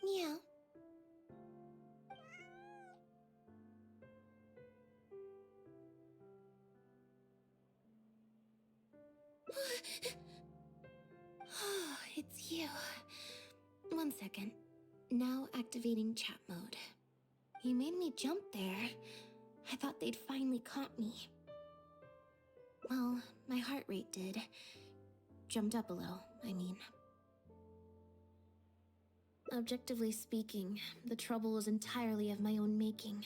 Meow. Oh, it's you. 1 second. Now activating chat mode. You made me jump there. I thought they'd finally caught me. Well, my heart rate did. Jumped up a little, I mean. Objectively speaking, the trouble was entirely of my own making.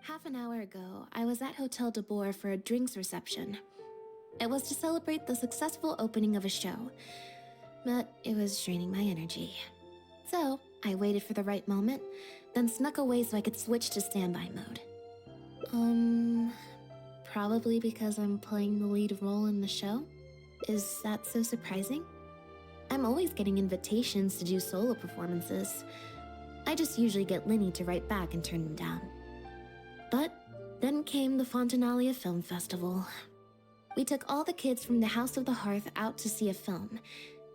Half an hour ago, I was at Hotel de Boer for a drinks reception. It was to celebrate the successful opening of a show, but it was draining my energy. So, I waited for the right moment, then snuck away so I could switch to standby mode. Probably because I'm playing the lead role in the show? Is that so surprising? I'm always getting invitations to do solo performances. I just usually get Linny to write back and turn them down. But then came the Fontanalia Film Festival. We took all the kids from the House of the Hearth out to see a film,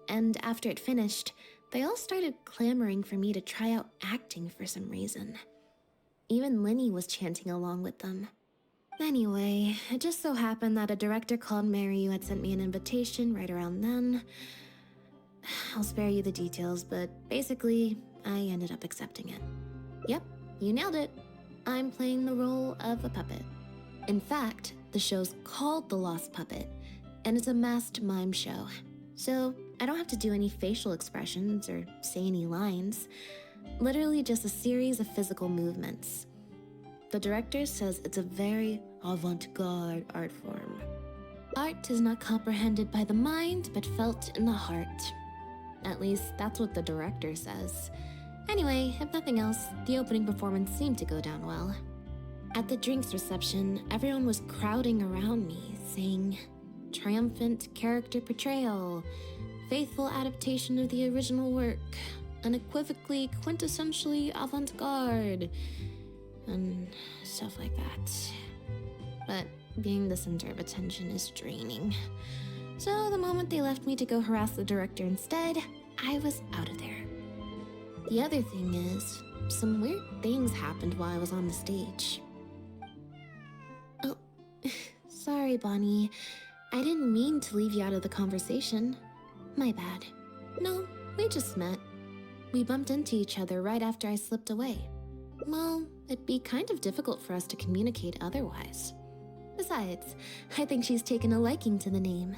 and after it finished, they all started clamoring for me to try out acting for some reason. Even Linny was chanting along with them. Anyway, it just so happened that a director called Mary had sent me an invitation right around then. I'll spare you the details, but basically, I ended up accepting it. Yep, you nailed it. I'm playing the role of a puppet. In fact, the show's called The Lost Puppet, and it's a masked mime show. So I don't have to do any facial expressions or say any lines. Literally just a series of physical movements. The director says it's a very avant-garde art form. Art is not comprehended by the mind, but felt in the heart. At least, that's what the director says. Anyway, if nothing else, the opening performance seemed to go down well. At the drinks reception, everyone was crowding around me, saying, "Triumphant character portrayal, faithful adaptation of the original work, unequivocally, quintessentially avant-garde," and stuff like that. But being the center of attention is draining. So the moment they left me to go harass the director instead, I was out of there. The other thing is, some weird things happened while I was on the stage. Oh, sorry, Bonnie. I didn't mean to leave you out of the conversation. My bad. No, we just met. We bumped into each other right after I slipped away. Well, it'd be kind of difficult for us to communicate otherwise. Besides, I think she's taken a liking to the name.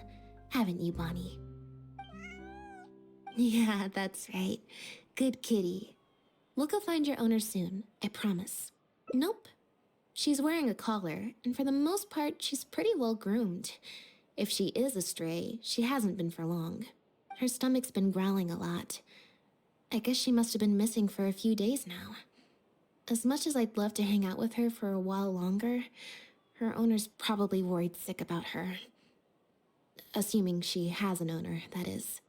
Haven't you, Bonnie? Yeah, that's right. Good kitty. We'll go find your owner soon, I promise. Nope. She's wearing a collar, and for the most part, she's pretty well groomed. If she is a stray, she hasn't been for long. Her stomach's been growling a lot. I guess she must have been missing for a few days now. As much as I'd love to hang out with her for a while longer, her owner's probably worried sick about her. Assuming she has an owner, that is.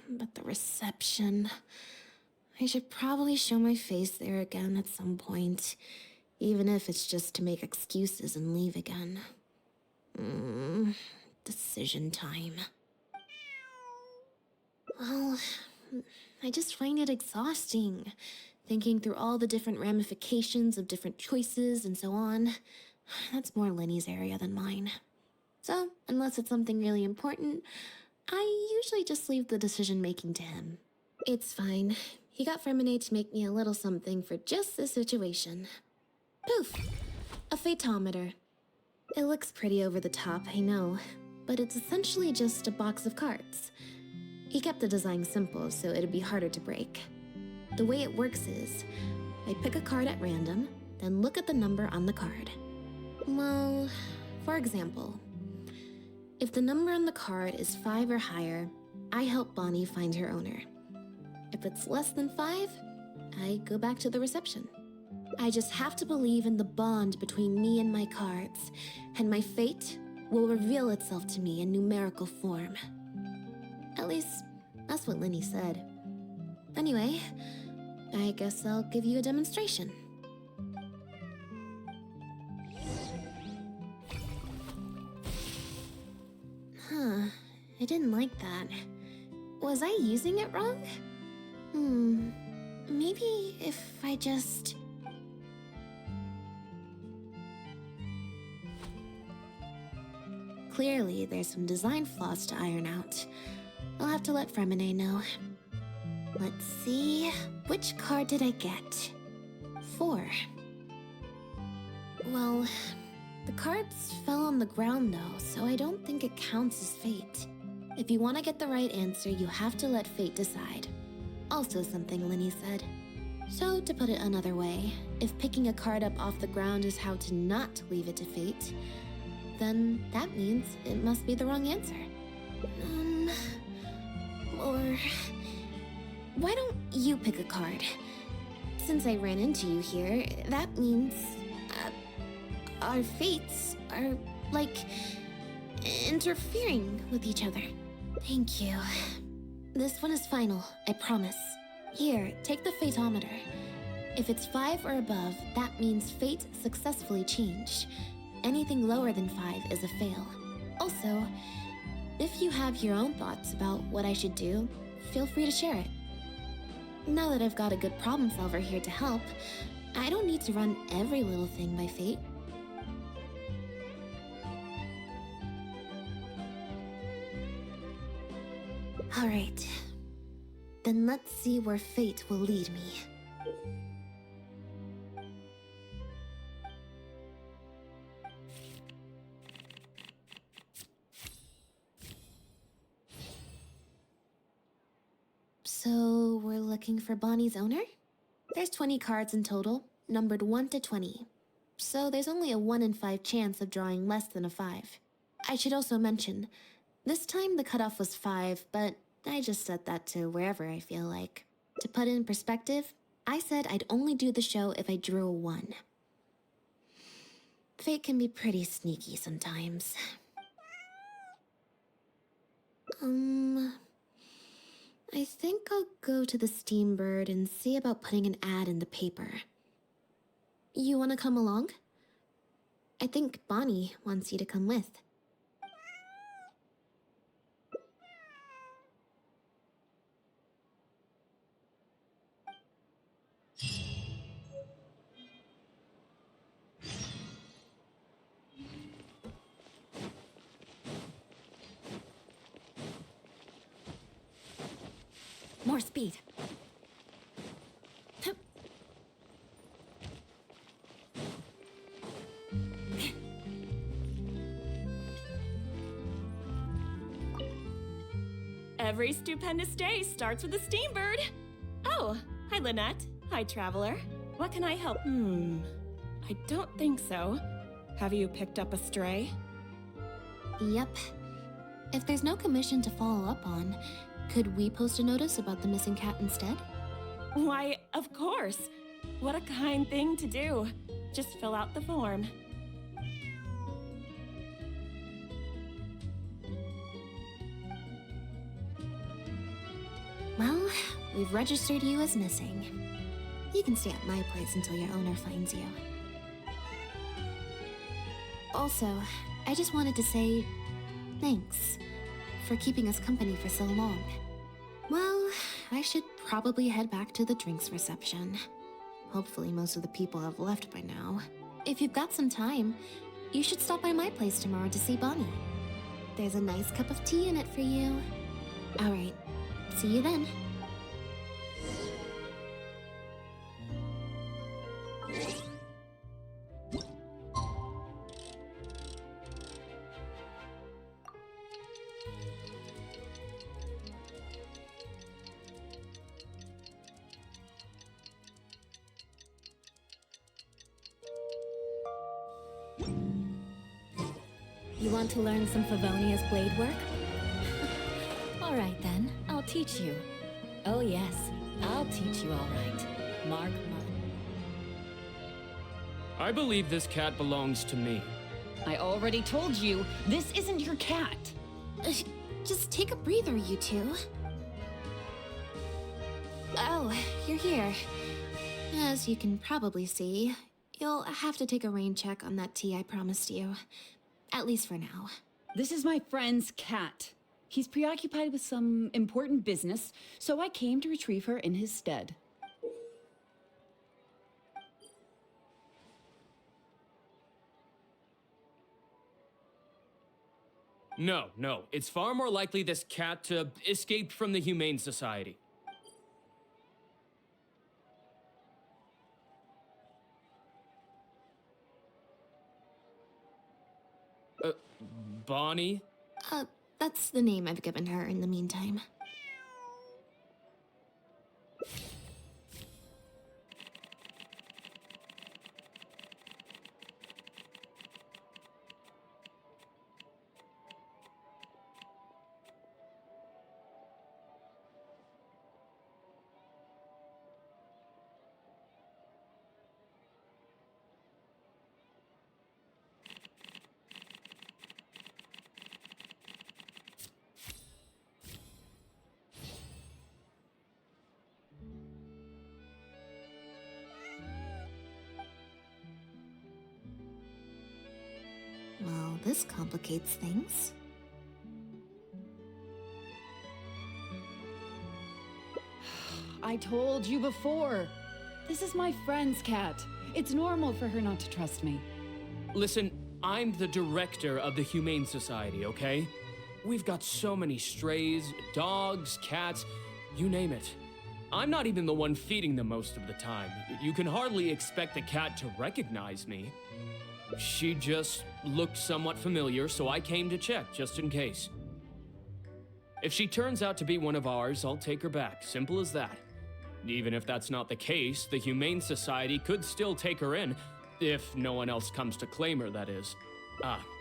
But the reception... I should probably show my face there again at some point, even if it's just to make excuses and leave again. Decision time. Well, I just find it exhausting, thinking through all the different ramifications of different choices and so on. That's more Lenny's area than mine. So, unless it's something really important, I usually just leave the decision-making to him. It's fine. He got Fremonade to make me a little something for just this situation. Poof! A phaetometer. It looks pretty over the top, I know, but it's essentially just a box of cards. He kept the design simple so it'd be harder to break. The way it works is, I pick a card at random, then look at the number on the card. Well, for example, if the number on the card is 5 or higher, I help Bonnie find her owner. If it's less than 5, I go back to the reception. I just have to believe in the bond between me and my cards, and my fate will reveal itself to me in numerical form. At least, that's what Linny said. Anyway, I guess I'll give you a demonstration. I didn't like that. Was I using it wrong? maybe if I just... Clearly, there's some design flaws to iron out. I'll have to let Fremine know. Let's see... Which card did I get? 4. Well, the cards fell on the ground though, so I don't think it counts as fate. If you want to get the right answer, you have to let fate decide. Also something Linny said. So, to put it another way, if picking a card up off the ground is how to not leave it to fate, then that means it must be the wrong answer. Or... Why don't you pick a card? Since I ran into you here, that means... our fates are, like, interfering with each other. Thank you. This one is final, I promise. Here, take the fatometer. If it's 5 or above, that means fate successfully changed. Anything lower than 5 is a fail. Also, if you have your own thoughts about what I should do, feel free to share it. Now that I've got a good problem solver here to help, I don't need to run every little thing by fate. Alright. Then let's see where fate will lead me. So, we're looking for Bonnie's owner? There's 20 cards in total, numbered 1 to 20. So there's only a 1 in 5 chance of drawing less than a 5. I should also mention, this time the cutoff was 5, but I just set that to wherever I feel like. To put it in perspective, I said I'd only do the show if I drew a 1. Fate can be pretty sneaky sometimes. I think I'll go to the Steambird and see about putting an ad in the paper. You want to come along? I think Bonnie wants you to come with. More speed. Every stupendous day starts with a Steambird. Oh, hi Lynette. Hi Traveler. What can I help? I don't think so. Have you picked up a stray? Yep. If there's no commission to follow up on, could we post a notice about the missing cat instead? Why, of course. What a kind thing to do. Just fill out the form. Well, we've registered you as missing. You can stay at my place until your owner finds you. Also, I just wanted to say thanks for keeping us company for so long. Well, I should probably head back to the drinks reception. Hopefully most of the people have left by now. If you've got some time, you should stop by my place tomorrow to see Bonnie. There's a nice cup of tea in it for you. Alright, see you then. You want to learn some Favonia's blade work? All right then, I'll teach you. Oh yes, I'll teach you all right. Mark my... I believe this cat belongs to me. I already told you, this isn't your cat. Just take a breather, you two. Oh, you're here. As you can probably see, you'll have to take a rain check on that tea I promised you. At least for now. This is my friend's cat. He's preoccupied with some important business, so I came to retrieve her in his stead. No. It's far more likely this cat escaped from the Humane Society. Bonnie? That's the name I've given her in the meantime. Well, this complicates things. I told you before. This is my friend's cat. It's normal for her not to trust me. Listen, I'm the director of the Humane Society, okay? We've got so many strays, dogs, cats, you name it. I'm not even the one feeding them most of the time. You can hardly expect the cat to recognize me. She just looked somewhat familiar, so I came to check, just in case. If she turns out to be one of ours, I'll take her back. Simple as that. Even if that's not the case, the Humane Society could still take her in, if no one else comes to claim her, that is.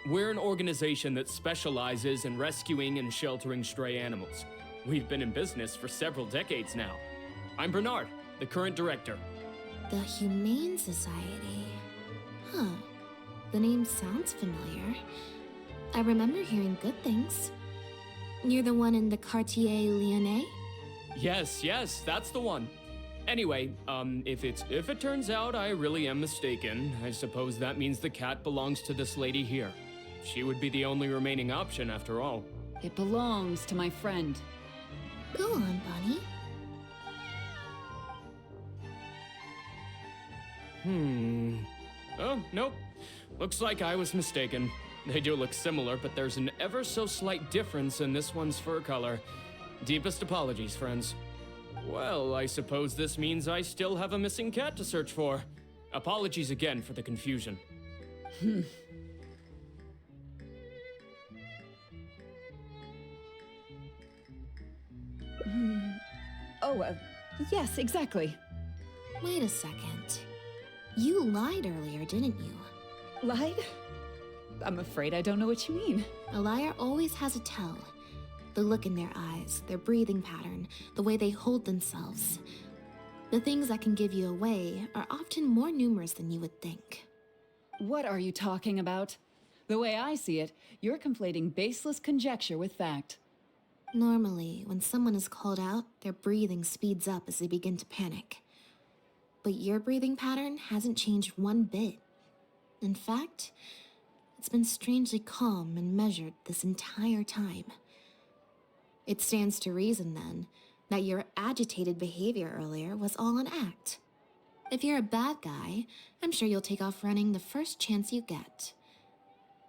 We're an organization that specializes in rescuing and sheltering stray animals. We've been in business for several decades now. I'm Bernard, the current director. The Humane Society. Huh. The name sounds familiar. I remember hearing good things. You're the one in the Quartier Lyonnais? Yes, that's the one. Anyway, if it turns out I really am mistaken, I suppose that means the cat belongs to this lady here. She would be the only remaining option after all. It belongs to my friend. Go on, Bonnie. Oh, nope. Looks like I was mistaken. They do look similar, but there's an ever so slight difference in this one's fur color. Deepest apologies, friends. Well, I suppose this means I still have a missing cat to search for. Apologies again for the confusion. Yes, exactly. Wait a second. You lied earlier, didn't you? Lied? I'm afraid I don't know what you mean. A liar always has a tell. The look in their eyes, their breathing pattern, the way they hold themselves. The things that can give you away are often more numerous than you would think. What are you talking about? The way I see it, you're conflating baseless conjecture with fact. Normally, when someone is called out, their breathing speeds up as they begin to panic. But your breathing pattern hasn't changed one bit. In fact, it's been strangely calm and measured this entire time. It stands to reason, then, that your agitated behavior earlier was all an act. If you're a bad guy, I'm sure you'll take off running the first chance you get.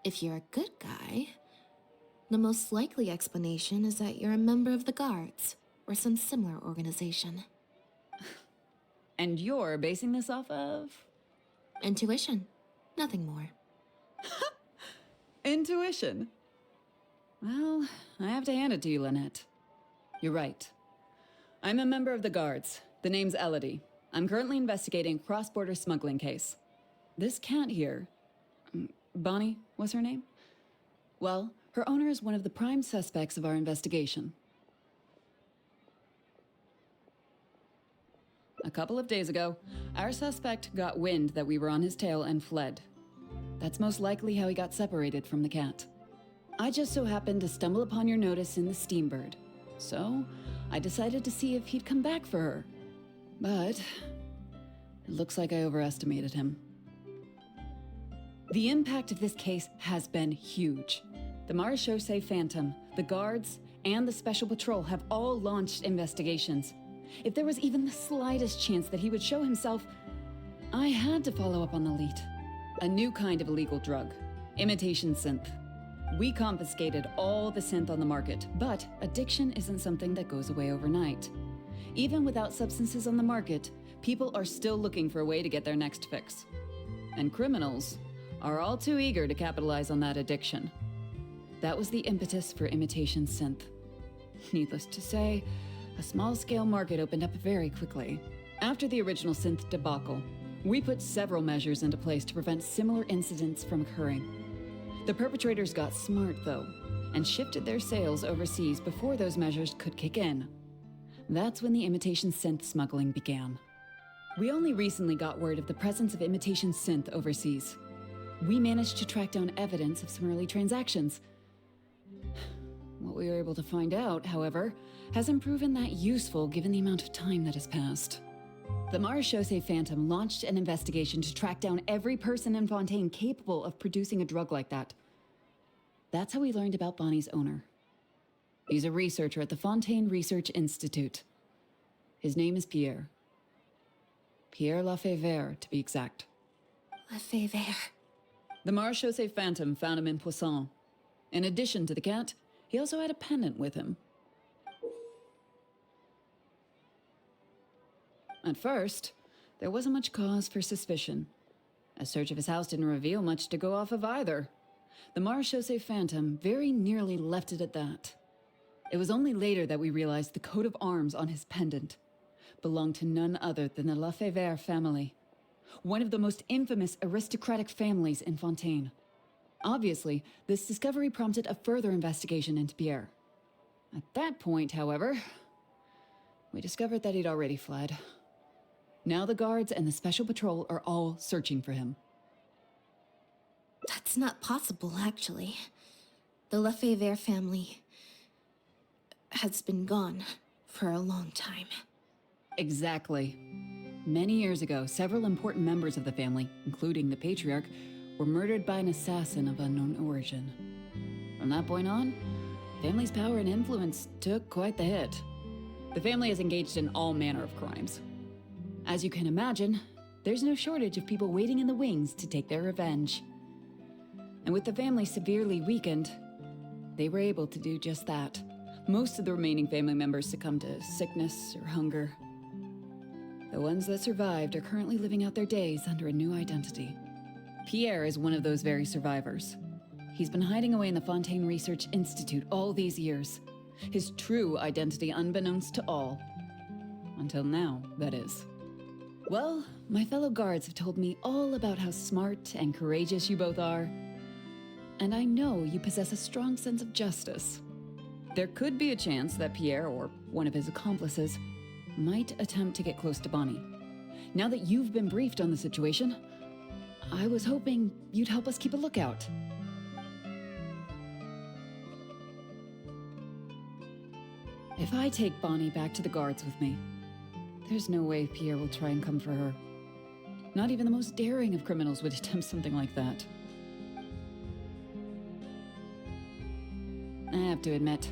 If you're a good guy, the most likely explanation is that you're a member of the Guards, or some similar organization. And you're basing this off of? Intuition. Nothing more. Intuition. Well, I have to hand it to you, Lynette. You're right. I'm a member of the Guards. The name's Elodie. I'm currently investigating a cross-border smuggling case. This cat here... Bonnie was her name? Well, her owner is one of the prime suspects of our investigation. A couple of days ago, our suspect got wind that we were on his tail and fled. That's most likely how he got separated from the cat. I just so happened to stumble upon your notice in the Steambird, so I decided to see if he'd come back for her. But it looks like I overestimated him. The impact of this case has been huge. The Marechaussee Phantom, the Guards, and the Special Patrol have all launched investigations. If there was even the slightest chance that he would show himself, I had to follow up on the lead. A new kind of illegal drug, imitation synth. We confiscated all the synth on the market, but addiction isn't something that goes away overnight. Even without substances on the market, people are still looking for a way to get their next fix. And criminals are all too eager to capitalize on that addiction. That was the impetus for imitation synth. Needless to say, a small-scale market opened up very quickly. After the original synth debacle, we put several measures into place to prevent similar incidents from occurring. The perpetrators got smart, though, and shifted their sales overseas before those measures could kick in. That's when the imitation synth smuggling began. We only recently got word of the presence of imitation synth overseas. We managed to track down evidence of some early transactions. What we were able to find out, however, hasn't proven that useful given the amount of time that has passed. The Marechaussee Phantom launched an investigation to track down every person in Fontaine capable of producing a drug like that. That's how we learned about Bonnie's owner. He's a researcher at the Fontaine Research Institute. His name is Pierre. Pierre Lafayette, to be exact. Lefebvre. The Marechaussee Phantom found him in Poisson. In addition to the cat, he also had a pendant with him. At first, there wasn't much cause for suspicion. A search of his house didn't reveal much to go off of either. The Marechaussee Phantom very nearly left it at that. It was only later that we realized the coat of arms on his pendant belonged to none other than the Lafayette family, one of the most infamous aristocratic families in Fontaine. Obviously, this discovery prompted a further investigation into Pierre. At that point, however, we discovered that he'd already fled. Now the guards and the Special Patrol are all searching for him. That's not possible, actually. The Lefebvre family has been gone for a long time. Exactly. Many years ago, several important members of the family, including the Patriarch, were murdered by an assassin of unknown origin. From that point on, the family's power and influence took quite the hit. The family is engaged in all manner of crimes. As you can imagine, there's no shortage of people waiting in the wings to take their revenge. And with the family severely weakened, they were able to do just that. Most of the remaining family members succumbed to sickness or hunger. The ones that survived are currently living out their days under a new identity. Pierre is one of those very survivors. He's been hiding away in the Fontaine Research Institute all these years. His true identity unbeknownst to all. Until now, that is. Well, my fellow guards have told me all about how smart and courageous you both are. And I know you possess a strong sense of justice. There could be a chance that Pierre, or one of his accomplices, might attempt to get close to Bonnie. Now that you've been briefed on the situation, I was hoping you'd help us keep a lookout. If I take Bonnie back to the guards with me, there's no way Pierre will try and come for her. Not even the most daring of criminals would attempt something like that. I have to admit,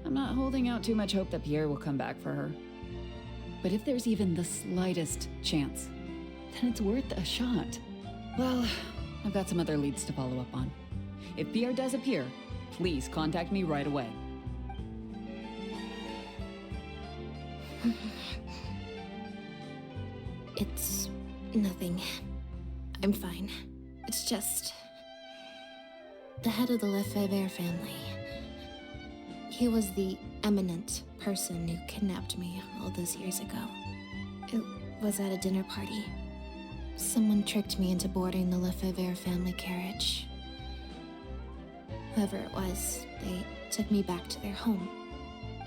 I'm not holding out too much hope that Pierre will come back for her. But if there's even the slightest chance, then it's worth a shot. Well, I've got some other leads to follow up on. If Pierre does appear, please contact me right away. It's nothing. I'm fine. It's just the head of the Lefebvre family. He was the eminent person who kidnapped me all those years ago. It was at a dinner party. Someone tricked me into boarding the Lefebvre family carriage. Whoever it was, they took me back to their home.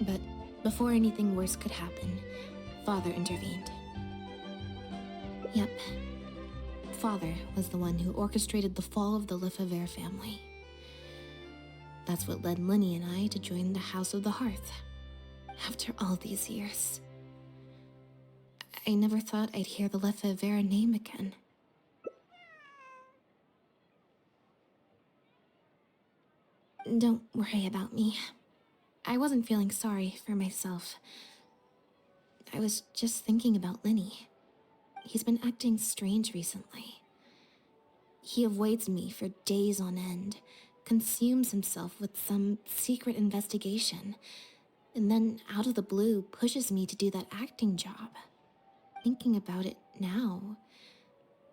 But before anything worse could happen, Father intervened. Yep. Father was the one who orchestrated the fall of the Lefebvre family. That's what led Lenny and I to join the House of the Hearth. After all these years. I never thought I'd hear the Lefebvre name again. Don't worry about me. I wasn't feeling sorry for myself. I was just thinking about Lenny. He's been acting strange recently. He avoids me for days on end, consumes himself with some secret investigation, and then out of the blue pushes me to do that acting job. Thinking about it now,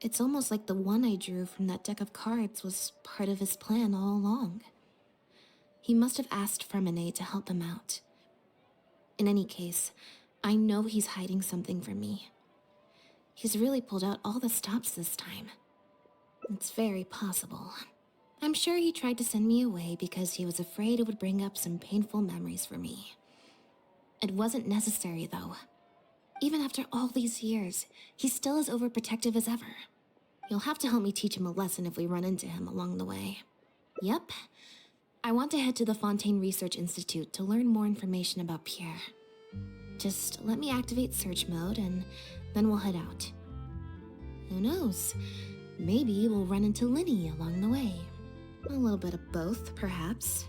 it's almost like the one I drew from that deck of cards was part of his plan all along. He must have asked Fremine to help him out. In any case, I know he's hiding something from me. He's really pulled out all the stops this time. It's very possible. I'm sure he tried to send me away because he was afraid it would bring up some painful memories for me. It wasn't necessary, though. Even after all these years, he's still as overprotective as ever. You'll have to help me teach him a lesson if we run into him along the way. Yep. I want to head to the Fontaine Research Institute to learn more information about Pierre. Just let me activate search mode and then we'll head out. Who knows? Maybe we'll run into Linny along the way. A little bit of both, perhaps.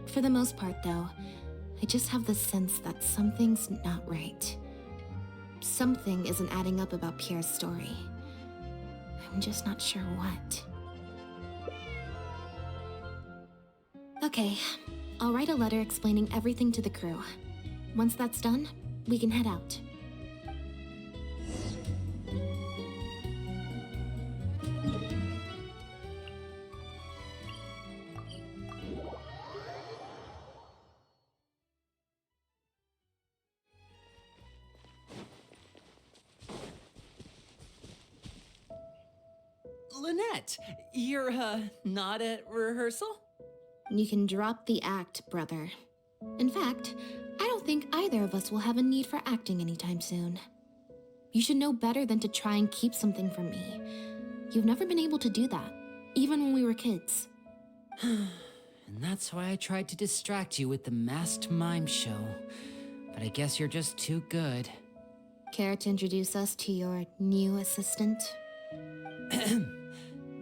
For the most part, though, I just have the sense that something's not right. Something isn't adding up about Pierre's story. I'm just not sure what. Okay, I'll write a letter explaining everything to the crew. Once that's done, we can head out. Lynette, you're, not at rehearsal? You can drop the act, brother. In fact, I don't think either of us will have a need for acting anytime soon. You should know better than to try and keep something from me. You've never been able to do that, even when we were kids. And that's why I tried to distract you with the masked mime show. But I guess you're just too good. Care to introduce us to your new assistant?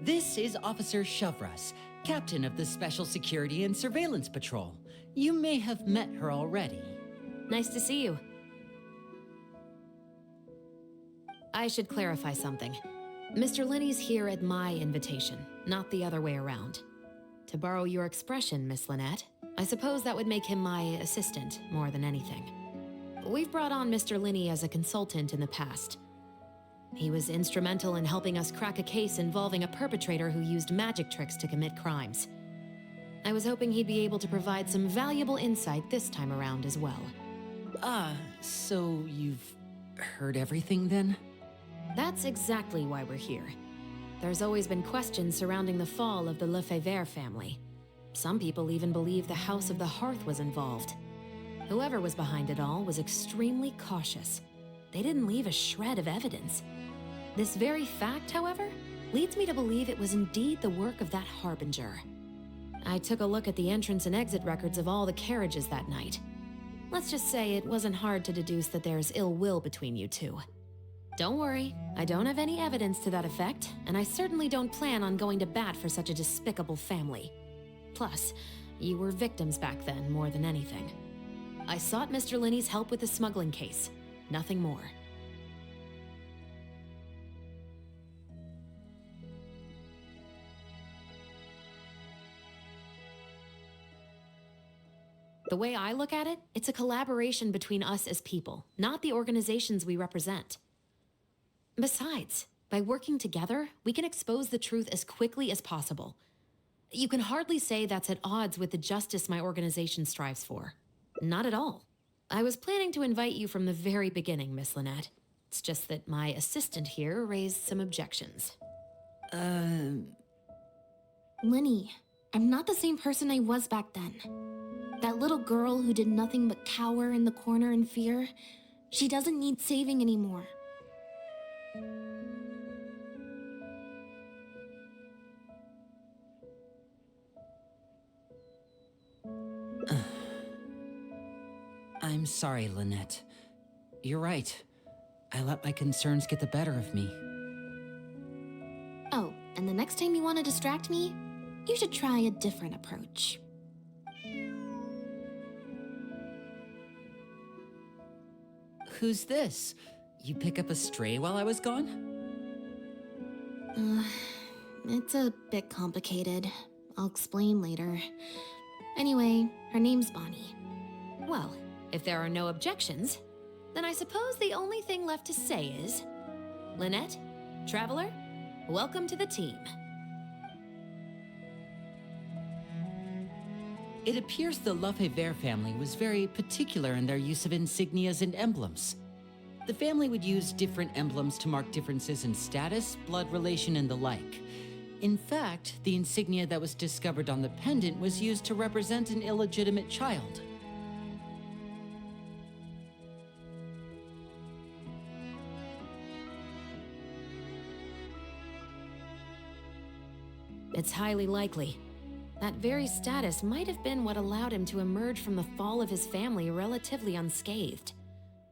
This is Officer Shovras, captain of the Special Security and Surveillance Patrol. You may have met her already. Nice to see you. I should clarify something. Mr. Linney's here at my invitation, not the other way around. To borrow your expression, Miss Lynette, I suppose that would make him my assistant more than anything. We've brought on Mr. Linney as a consultant in the past. He was instrumental in helping us crack a case involving a perpetrator who used magic tricks to commit crimes. I was hoping he'd be able to provide some valuable insight this time around as well. So you've heard everything then? That's exactly why we're here. There's always been questions surrounding the fall of the Lefebvre family. Some people even believe the House of the Hearth was involved. Whoever was behind it all was extremely cautious. They didn't leave a shred of evidence. This very fact, however, leads me to believe it was indeed the work of that harbinger. I took a look at the entrance and exit records of all the carriages that night. Let's just say it wasn't hard to deduce that there's ill will between you two. Don't worry, I don't have any evidence to that effect, and I certainly don't plan on going to bat for such a despicable family. Plus, you were victims back then more than anything. I sought Mr. Linney's help with the smuggling case. Nothing more. The way I look at it, it's a collaboration between us as people, not the organizations we represent. Besides, by working together, we can expose the truth as quickly as possible. You can hardly say that's at odds with the justice my organization strives for. Not at all. I was planning to invite you from the very beginning, Miss Lynette. It's just that my assistant here raised some objections. Linny, I'm not the same person I was back then. That little girl who did nothing but cower in the corner in fear, she doesn't need saving anymore. I'm sorry, Lynette. You're right. I let my concerns get the better of me. Oh, and the next time you want to distract me, you should try a different approach. Who's this? You pick up a stray while I was gone? It's a bit complicated. I'll explain later. Anyway, her name's Bonnie. Well, if there are no objections, then I suppose the only thing left to say is... Lynette, Traveler, welcome to the team. It appears the Lefebvre family was very particular in their use of insignias and emblems. The family would use different emblems to mark differences in status, blood relation, and the like. In fact, the insignia that was discovered on the pendant was used to represent an illegitimate child. It's highly likely. That very status might have been what allowed him to emerge from the fall of his family relatively unscathed.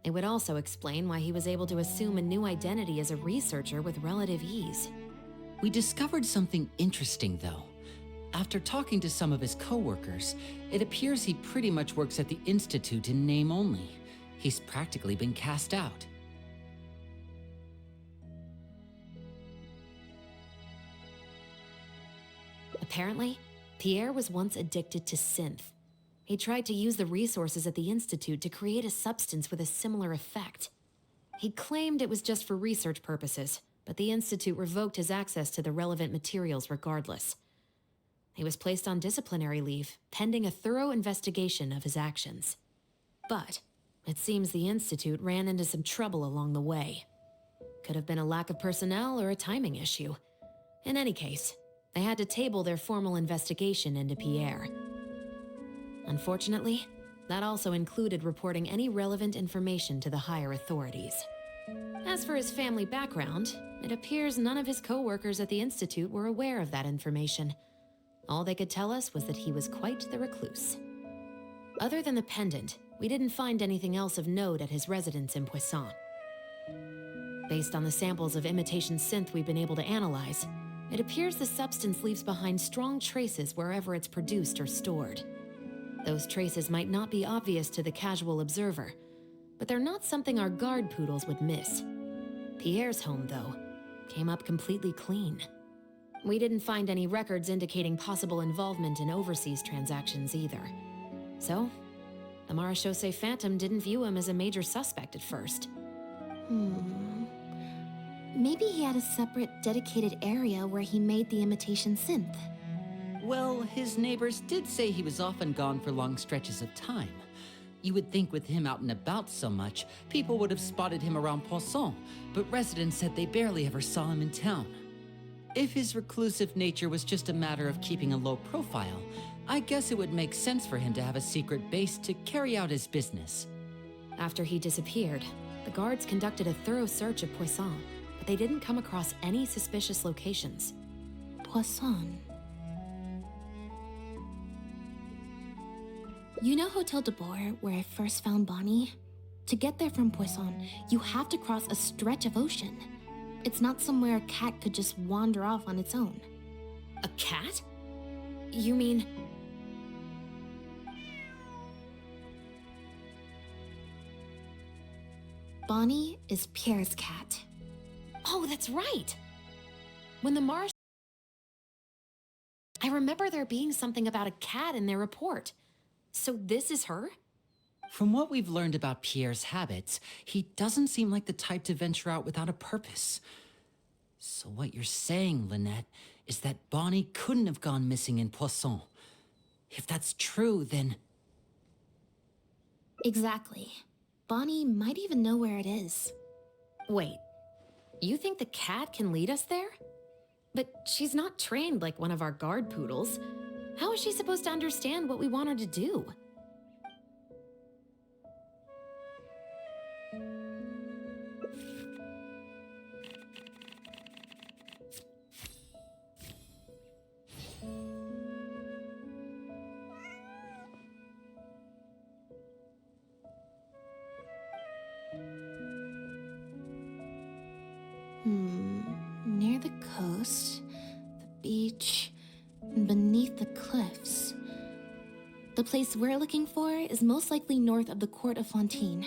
It would also explain why he was able to assume a new identity as a researcher with relative ease. We discovered something interesting, though. After talking to some of his co-workers, it appears he pretty much works at the Institute in name only. He's practically been cast out. Apparently, Pierre was once addicted to synth. He tried to use the resources at the Institute to create a substance with a similar effect. He claimed it was just for research purposes, but the Institute revoked his access to the relevant materials regardless. He was placed on disciplinary leave, pending a thorough investigation of his actions. But it seems the Institute ran into some trouble along the way. Could have been a lack of personnel or a timing issue. In any case, they had to table their formal investigation into Pierre. Unfortunately, that also included reporting any relevant information to the higher authorities. As for his family background, it appears none of his co-workers at the Institute were aware of that information. All they could tell us was that he was quite the recluse. Other than the pendant, we didn't find anything else of note at his residence in Poisson. Based on the samples of imitation synth we've been able to analyze, it appears the substance leaves behind strong traces wherever it's produced or stored. Those traces might not be obvious to the casual observer, but they're not something our guard poodles would miss. Pierre's home, though, came up completely clean. We didn't find any records indicating possible involvement in overseas transactions either. So, the Marechaussee Phantom didn't view him as a major suspect at first. Maybe he had a separate, dedicated area where he made the imitation synth. Well, his neighbors did say he was often gone for long stretches of time. You would think with him out and about so much, people would have spotted him around Poisson, but residents said they barely ever saw him in town. If his reclusive nature was just a matter of keeping a low profile, I guess it would make sense for him to have a secret base to carry out his business. After he disappeared, the guards conducted a thorough search of Poisson, but they didn't come across any suspicious locations. Poisson. You know Hotel de Boer, where I first found Bonnie? To get there from Poisson, you have to cross a stretch of ocean. It's not somewhere a cat could just wander off on its own. A cat? You mean... Bonnie is Pierre's cat. Oh, that's right! When the Marsh... I remember there being something about a cat in their report. So this is her? From what we've learned about Pierre's habits, he doesn't seem like the type to venture out without a purpose. So what you're saying, Lynette, is that Bonnie couldn't have gone missing in Poisson. If that's true, then... Exactly. Bonnie might even know where it is. Wait, you think the cat can lead us there? But she's not trained like one of our guard poodles. How is she supposed to understand what we want her to do? Near the coast, the beach, and beneath the cliffs. The place we're looking for is most likely north of the Court of Fontaine.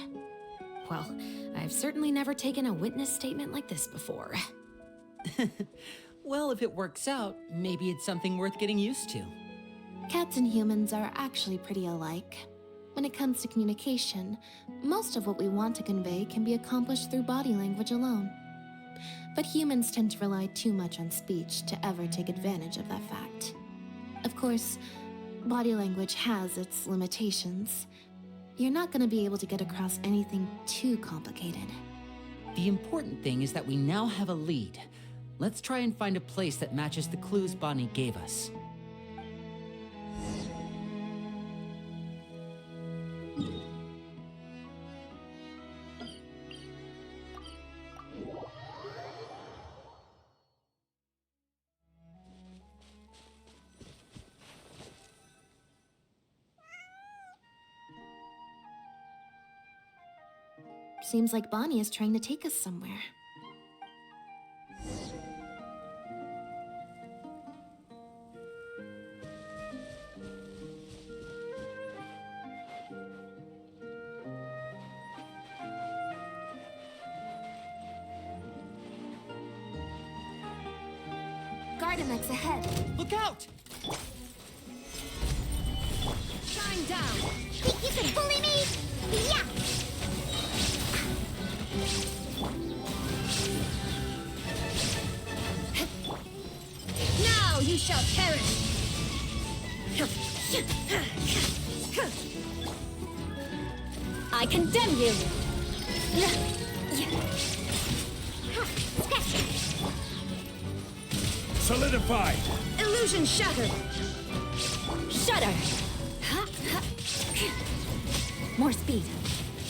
Well, I've certainly never taken a witness statement like this before. Well, if it works out, maybe it's something worth getting used to. Cats and humans are actually pretty alike. When it comes to communication, most of what we want to convey can be accomplished through body language alone. But humans tend to rely too much on speech to ever take advantage of that fact. Of course, body language has its limitations. You're not going to be able to get across anything too complicated. The important thing is that we now have a lead. Let's try and find a place that matches the clues Bonnie gave us. Seems like Bonnie is trying to take us somewhere. Gardamex ahead. Look out! Shine down. Think you can bully me? Yeah! Now you shall perish! I condemn you! Solidified! Illusion shattered! Shudder! More speed.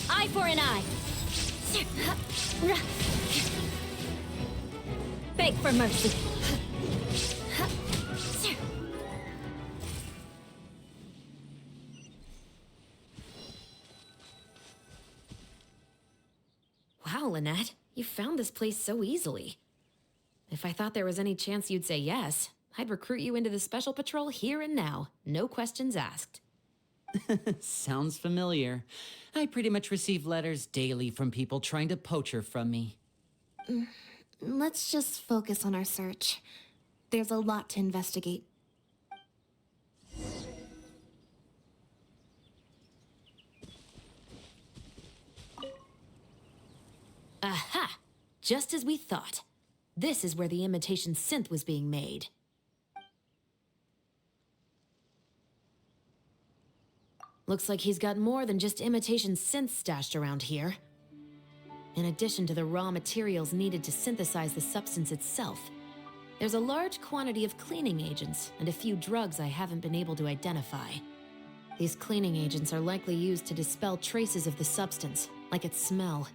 Eye for an eye. Beg for mercy. Wow, Lynette, you found this place so easily. If I thought there was any chance you'd say yes, I'd recruit you into the Special Patrol here and now, no questions asked. Sounds familiar. I pretty much receive letters daily from people trying to poach her from me. Let's just focus on our search. There's a lot to investigate. Aha! Just as we thought. This is where the imitation synth was being made. Looks like he's got more than just imitation synths stashed around here. In addition to the raw materials needed to synthesize the substance itself, there's a large quantity of cleaning agents and a few drugs I haven't been able to identify. These cleaning agents are likely used to dispel traces of the substance, like its smell.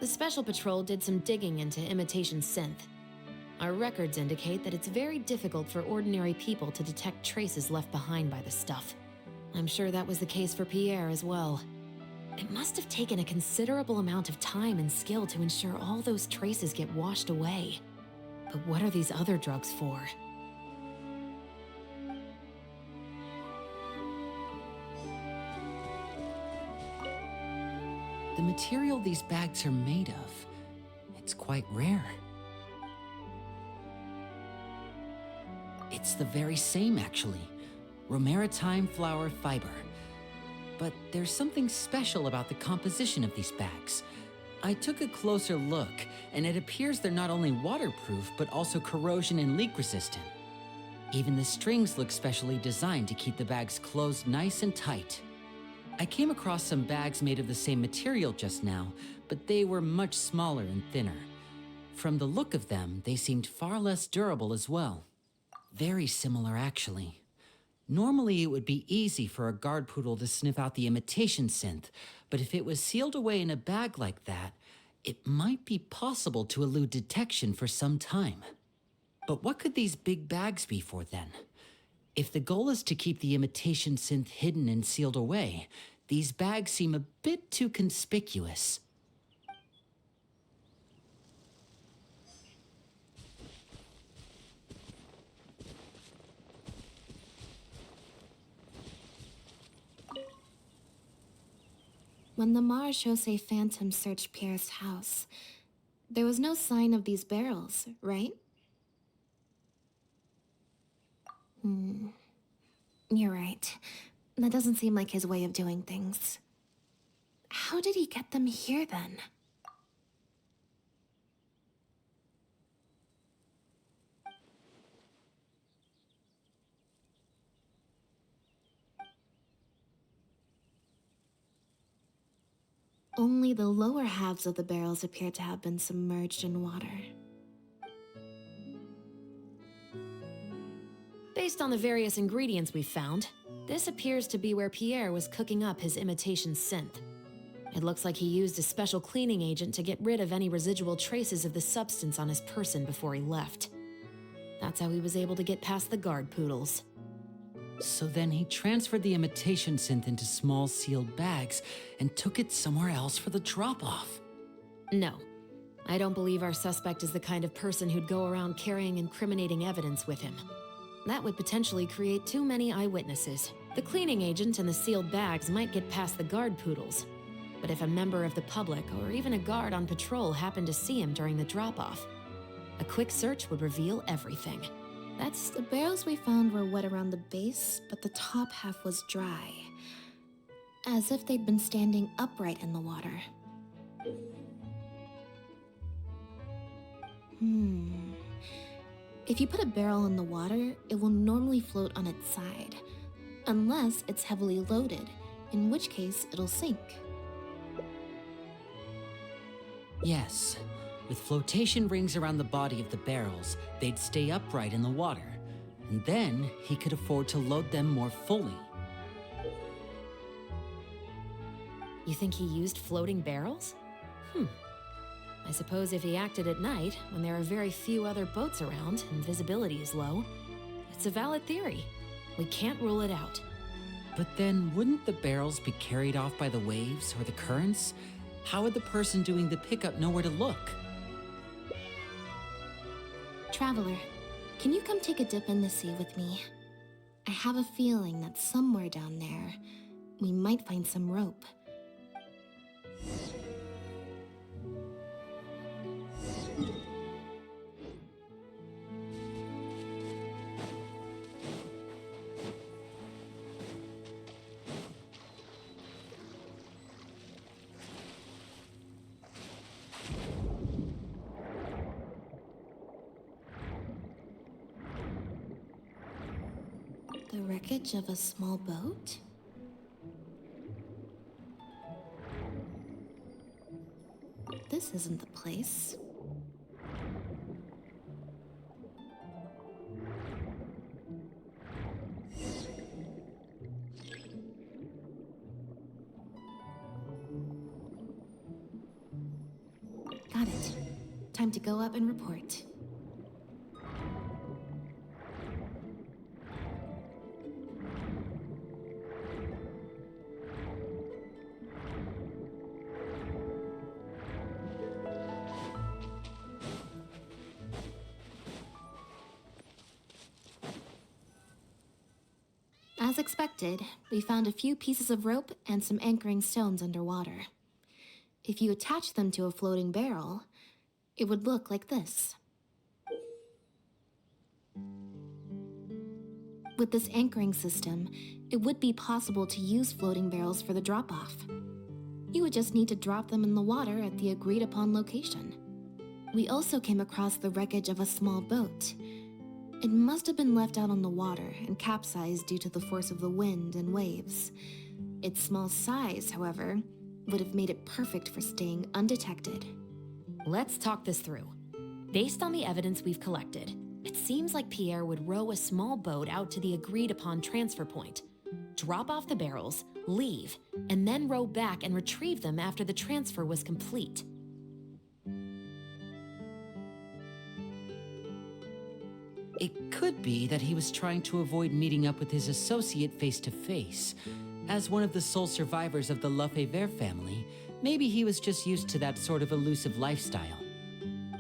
The Special Patrol did some digging into imitation synth. Our records indicate that it's very difficult for ordinary people to detect traces left behind by the stuff. I'm sure that was the case for Pierre as well. It must have taken a considerable amount of time and skill to ensure all those traces get washed away. But what are these other drugs for? The material these bags are made of, it's quite rare. It's the very same, actually. Romaritime flower fiber. But there's something special about the composition of these bags. I took a closer look, and it appears they're not only waterproof, but also corrosion and leak resistant. Even the strings look specially designed to keep the bags closed nice and tight. I came across some bags made of the same material just now, but they were much smaller and thinner. From the look of them, they seemed far less durable as well. Very similar, actually. Normally, it would be easy for a guard poodle to sniff out the imitation synth, but if it was sealed away in a bag like that, it might be possible to elude detection for some time. But what could these big bags be for then? If the goal is to keep the imitation synth hidden and sealed away, these bags seem a bit too conspicuous. When the Marechaussee Phantom searched Pierre's house, there was no sign of these barrels, right? You're right. That doesn't seem like his way of doing things. How did he get them here then? Only the lower halves of the barrels appear to have been submerged in water. Based on the various ingredients we've found, this appears to be where Pierre was cooking up his imitation synth. It looks like he used a special cleaning agent to get rid of any residual traces of the substance on his person before he left. That's how he was able to get past the guard poodles. So then he transferred the imitation synth into small sealed bags and took it somewhere else for the drop-off. No. I don't believe our suspect is the kind of person who'd go around carrying incriminating evidence with him. That would potentially create too many eyewitnesses. The cleaning agent and the sealed bags might get past the guard poodles. But if a member of the public or even a guard on patrol happened to see him during the drop-off, a quick search would reveal everything. The barrels we found were wet around the base, but the top half was dry. As if they'd been standing upright in the water. If you put a barrel in the water, it will normally float on its side. Unless it's heavily loaded, in which case it'll sink. Yes. With flotation rings around the body of the barrels, they'd stay upright in the water. And then he could afford to load them more fully. You think he used floating barrels? I suppose if he acted at night, when there are very few other boats around and visibility is low, it's a valid theory. We can't rule it out. But then, wouldn't the barrels be carried off by the waves or the currents? How would the person doing the pickup know where to look? Traveler, can you come take a dip in the sea with me? I have a feeling that somewhere down there, we might find some rope. The wreckage of a small boat? This isn't the place. Got it. Time to go up and report. As expected, we found a few pieces of rope and some anchoring stones underwater. If you attach them to a floating barrel, it would look like this. With this anchoring system, it would be possible to use floating barrels for the drop-off. You would just need to drop them in the water at the agreed-upon location. We also came across the wreckage of a small boat. It must have been left out on the water and capsized due to the force of the wind and waves. Its small size, however, would have made it perfect for staying undetected. Let's talk this through. Based on the evidence we've collected, it seems like Pierre would row a small boat out to the agreed-upon transfer point, drop off the barrels, leave, and then row back and retrieve them after the transfer was complete. It could be that he was trying to avoid meeting up with his associate face-to-face. As one of the sole survivors of the Lefebvre family, maybe he was just used to that sort of elusive lifestyle.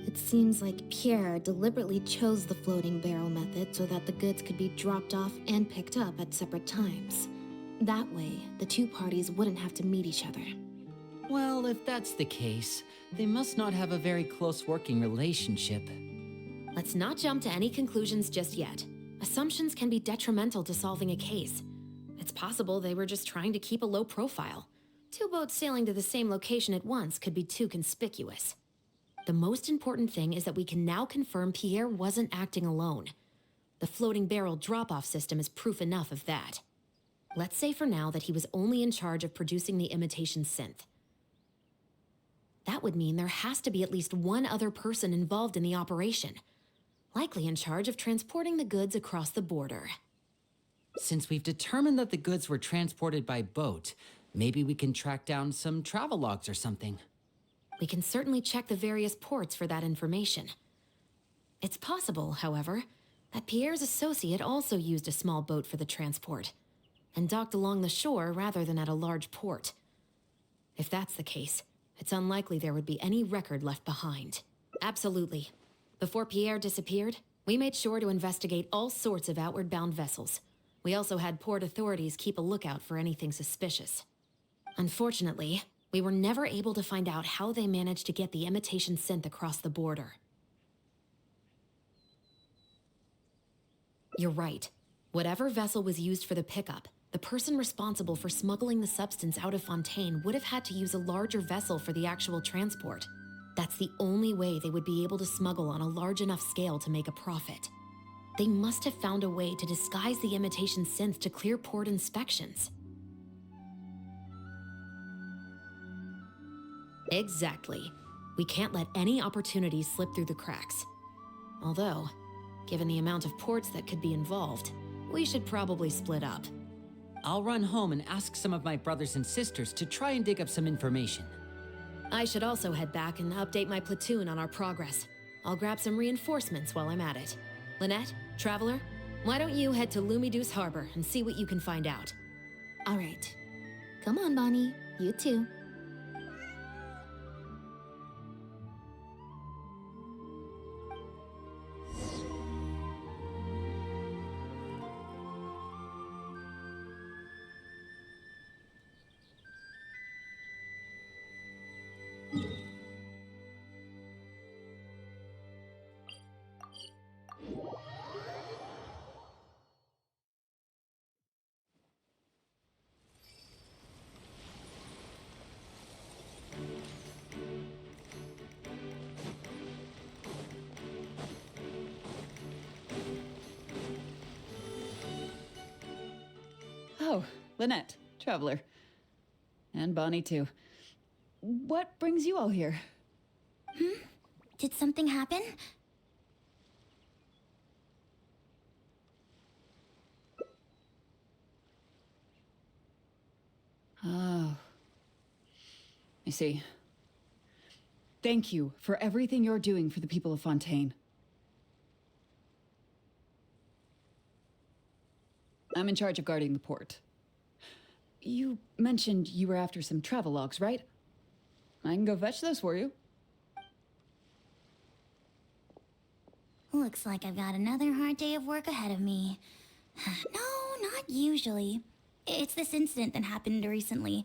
It seems like Pierre deliberately chose the floating barrel method so that the goods could be dropped off and picked up at separate times. That way, the two parties wouldn't have to meet each other. Well, if that's the case, they must not have a very close working relationship. Let's not jump to any conclusions just yet. Assumptions can be detrimental to solving a case. It's possible they were just trying to keep a low profile. Two boats sailing to the same location at once could be too conspicuous. The most important thing is that we can now confirm Pierre wasn't acting alone. The floating barrel drop-off system is proof enough of that. Let's say for now that he was only in charge of producing the imitation synth. That would mean there has to be at least one other person involved in the operation, likely in charge of transporting the goods across the border. Since we've determined that the goods were transported by boat, maybe we can track down some travel logs or something. We can certainly check the various ports for that information. It's possible, however, that Pierre's associate also used a small boat for the transport, and docked along the shore rather than at a large port. If that's the case, it's unlikely there would be any record left behind. Absolutely. Before Pierre disappeared, we made sure to investigate all sorts of outward-bound vessels. We also had port authorities keep a lookout for anything suspicious. Unfortunately, we were never able to find out how they managed to get the imitation synth across the border. You're right. Whatever vessel was used for the pickup, the person responsible for smuggling the substance out of Fontaine would have had to use a larger vessel for the actual transport. That's the only way they would be able to smuggle on a large enough scale to make a profit. They must have found a way to disguise the imitation synth to clear port inspections. Exactly. We can't let any opportunities slip through the cracks. Although, given the amount of ports that could be involved, we should probably split up. I'll run home and ask some of my brothers and sisters to try and dig up some information. I should also head back and update my platoon on our progress. I'll grab some reinforcements while I'm at it. Lynette, Traveler, why don't you head to Lumiduce Harbor and see what you can find out? All right. Come on, Bonnie. You too. Oh, Lynette, Traveler. And Bonnie, too. What brings you all here? Did something happen? Oh. I see. Thank you for everything you're doing for the people of Fontaine. I'm in charge of guarding the port. You mentioned you were after some travel logs, right? I can go fetch those for you. Looks like I've got another hard day of work ahead of me. No, not usually. It's this incident that happened recently.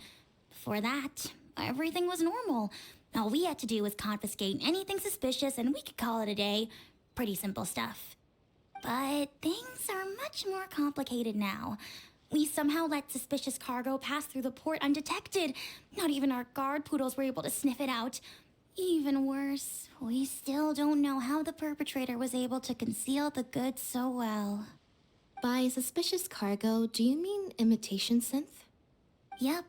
Before that, everything was normal. All we had to do was confiscate anything suspicious and we could call it a day. Pretty simple stuff. But things are much more complicated now. We somehow let suspicious cargo pass through the port undetected. Not even our guard poodles were able to sniff it out. Even worse, we still don't know how the perpetrator was able to conceal the goods so well. By suspicious cargo, do you mean imitation synth? Yep.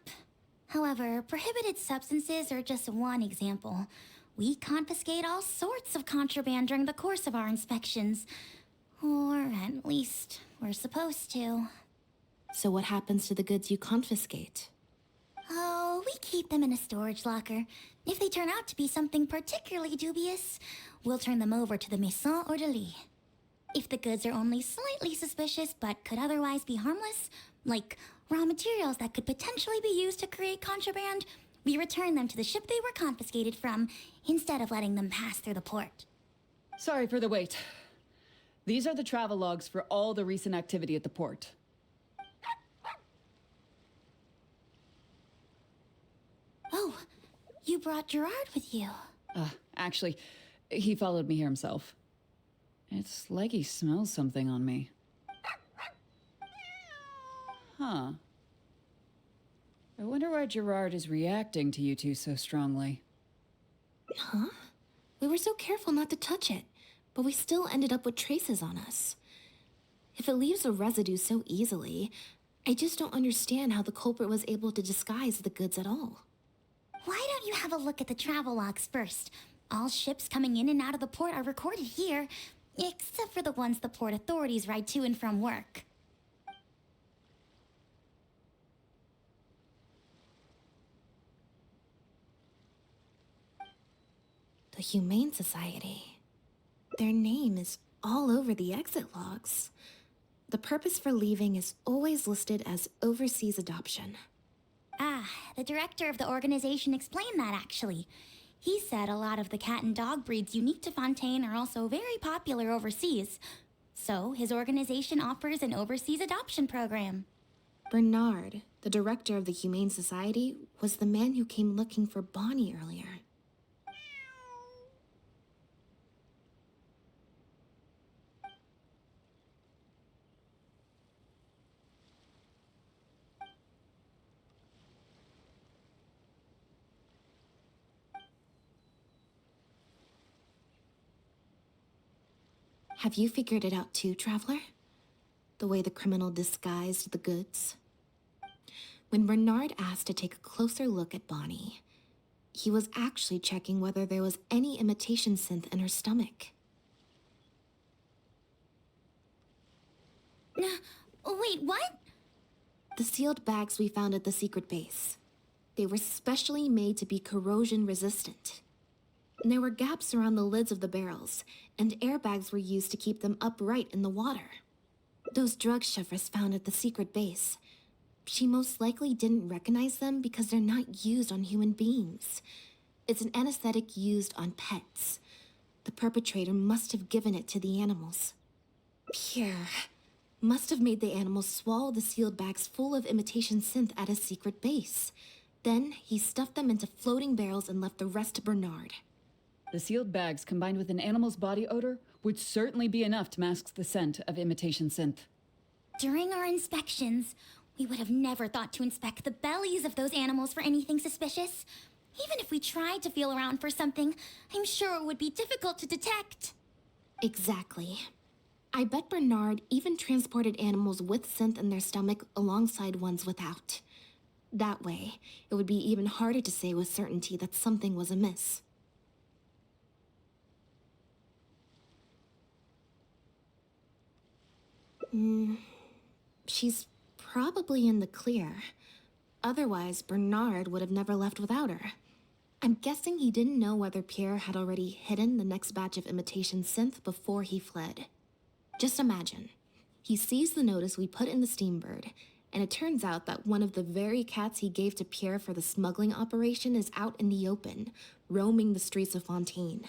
However, prohibited substances are just one example. We confiscate all sorts of contraband during the course of our inspections. Or at least, we're supposed to. So what happens to the goods you confiscate? Oh, we keep them in a storage locker. If they turn out to be something particularly dubious, we'll turn them over to the Maison Orderly. If the goods are only slightly suspicious but could otherwise be harmless, like raw materials that could potentially be used to create contraband, we return them to the ship they were confiscated from, instead of letting them pass through the port. Sorry for the wait. These are the travel logs for all the recent activity at the port. Oh, you brought Gerard with you. Actually, he followed me here himself. It's like he smells something on me. Huh. I wonder why Gerard is reacting to you two so strongly. Huh? We were so careful not to touch it, but we still ended up with traces on us. If it leaves a residue so easily, I just don't understand how the culprit was able to disguise the goods at all. Why don't you have a look at the travel logs first? All ships coming in and out of the port are recorded here, except for the ones the port authorities ride to and from work. The Humane Society. Their name is all over the exit logs. The purpose for leaving is always listed as overseas adoption. Ah, the director of the organization explained that actually. He said a lot of the cat and dog breeds unique to Fontaine are also very popular overseas. So his organization offers an overseas adoption program. Bernard, the director of the Humane Society, was the man who came looking for Bonnie earlier. Have you figured it out too, Traveler? The way the criminal disguised the goods? When Bernard asked to take a closer look at Bonnie, he was actually checking whether there was any imitation synth in her stomach. Wait, what? The sealed bags we found at the secret base. They were specially made to be corrosion resistant. And there were gaps around the lids of the barrels, and airbags were used to keep them upright in the water. Those drug Shivers found at the secret base. She most likely didn't recognize them because they're not used on human beings. It's an anesthetic used on pets. The perpetrator must have given it to the animals. Pierre must have made the animals swallow the sealed bags full of imitation synth at his secret base. Then he stuffed them into floating barrels and left the rest to Bernard. The sealed bags combined with an animal's body odor would certainly be enough to mask the scent of imitation synth. During our inspections, we would have never thought to inspect the bellies of those animals for anything suspicious. Even if we tried to feel around for something, I'm sure it would be difficult to detect. Exactly. I bet Bernard even transported animals with synth in their stomach alongside ones without. That way, it would be even harder to say with certainty that something was amiss. She's probably in the clear. Otherwise, Bernard would have never left without her. I'm guessing he didn't know whether Pierre had already hidden the next batch of imitation synth before he fled. Just imagine. He sees the notice we put in the Steambird, and it turns out that one of the very cats he gave to Pierre for the smuggling operation is out in the open, roaming the streets of Fontaine.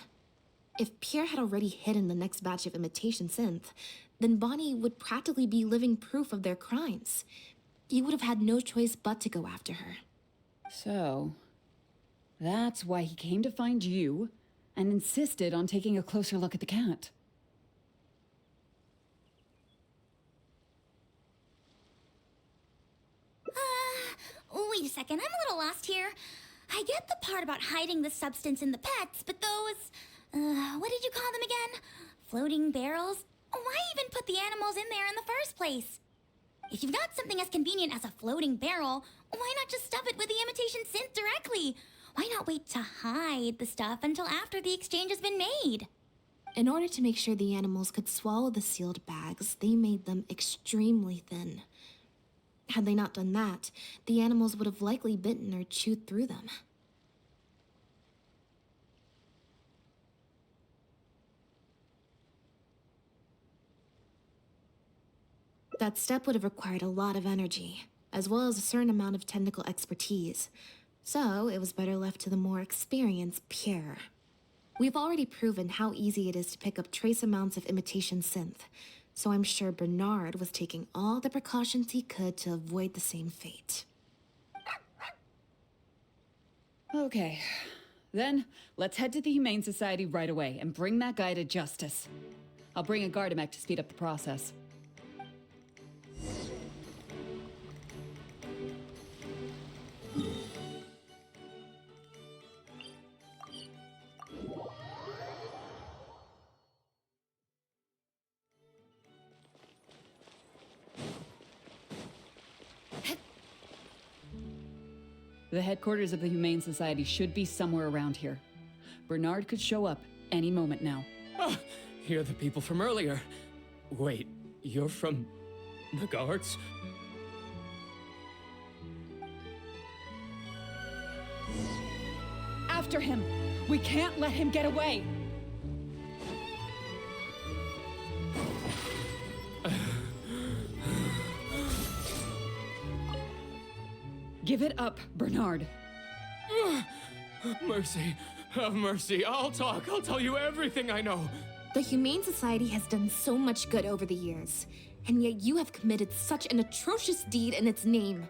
If Pierre had already hidden the next batch of imitation synth, then Bonnie would practically be living proof of their crimes. He would have had no choice but to go after her. So, that's why he came to find you and insisted on taking a closer look at the cat. Wait a second, I'm a little lost here. I get the part about hiding the substance in the pets, but those, what did you call them again? Floating barrels? Why even put the animals in there in the first place? If you've got something as convenient as a floating barrel, why not just stuff it with the imitation synth directly? Why not wait to hide the stuff until after the exchange has been made? In order to make sure the animals could swallow the sealed bags, they made them extremely thin. Had they not done that, the animals would have likely bitten or chewed through them. That step would have required a lot of energy, as well as a certain amount of technical expertise, so it was better left to the more experienced Pierre. We've already proven how easy it is to pick up trace amounts of imitation synth, so I'm sure Bernard was taking all the precautions he could to avoid the same fate. Okay, then let's head to the Humane Society right away and bring that guy to justice. I'll bring a Gardamek to speed up the process. The headquarters of the Humane Society should be somewhere around here. Bernard could show up any moment now. Ah, you're the people from earlier. Wait, you're from the guards? After him! We can't let him get away! Give it up, Bernard. Mercy, have mercy. I'll talk. I'll tell you everything I know. The Humane Society has done so much good over the years, and yet you have committed such an atrocious deed in its name.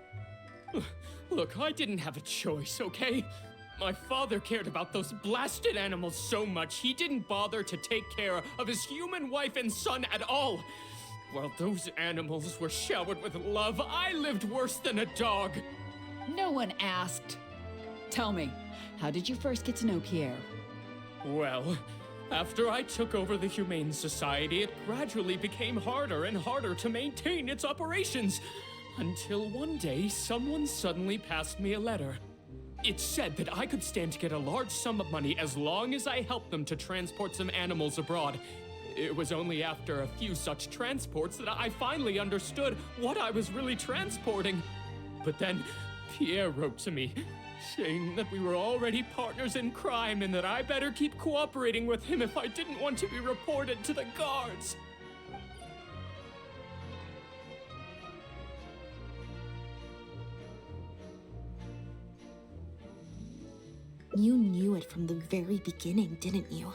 Look, I didn't have a choice, okay? My father cared about those blasted animals so much, he didn't bother to take care of his human wife and son at all. While those animals were showered with love, I lived worse than a dog. No one asked. Tell me, how did you first get to know Pierre? Well, after I took over the Humane Society, it gradually became harder and harder to maintain its operations. Until one day, someone suddenly passed me a letter. It said that I could stand to get a large sum of money as long as I helped them to transport some animals abroad. It was only after a few such transports that I finally understood what I was really transporting. But then, Pierre wrote to me, saying that we were already partners in crime and that I better keep cooperating with him if I didn't want to be reported to the guards. You knew it from the very beginning, didn't you?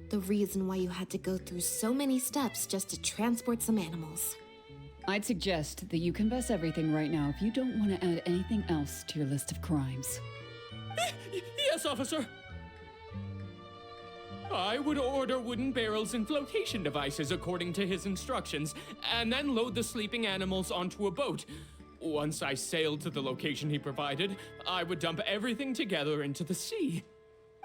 The reason why you had to go through so many steps just to transport some animals. I'd suggest that you confess everything right now if you don't want to add anything else to your list of crimes. Yes, officer. I would order wooden barrels and flotation devices according to his instructions, and then load the sleeping animals onto a boat. Once I sailed to the location he provided, I would dump everything together into the sea.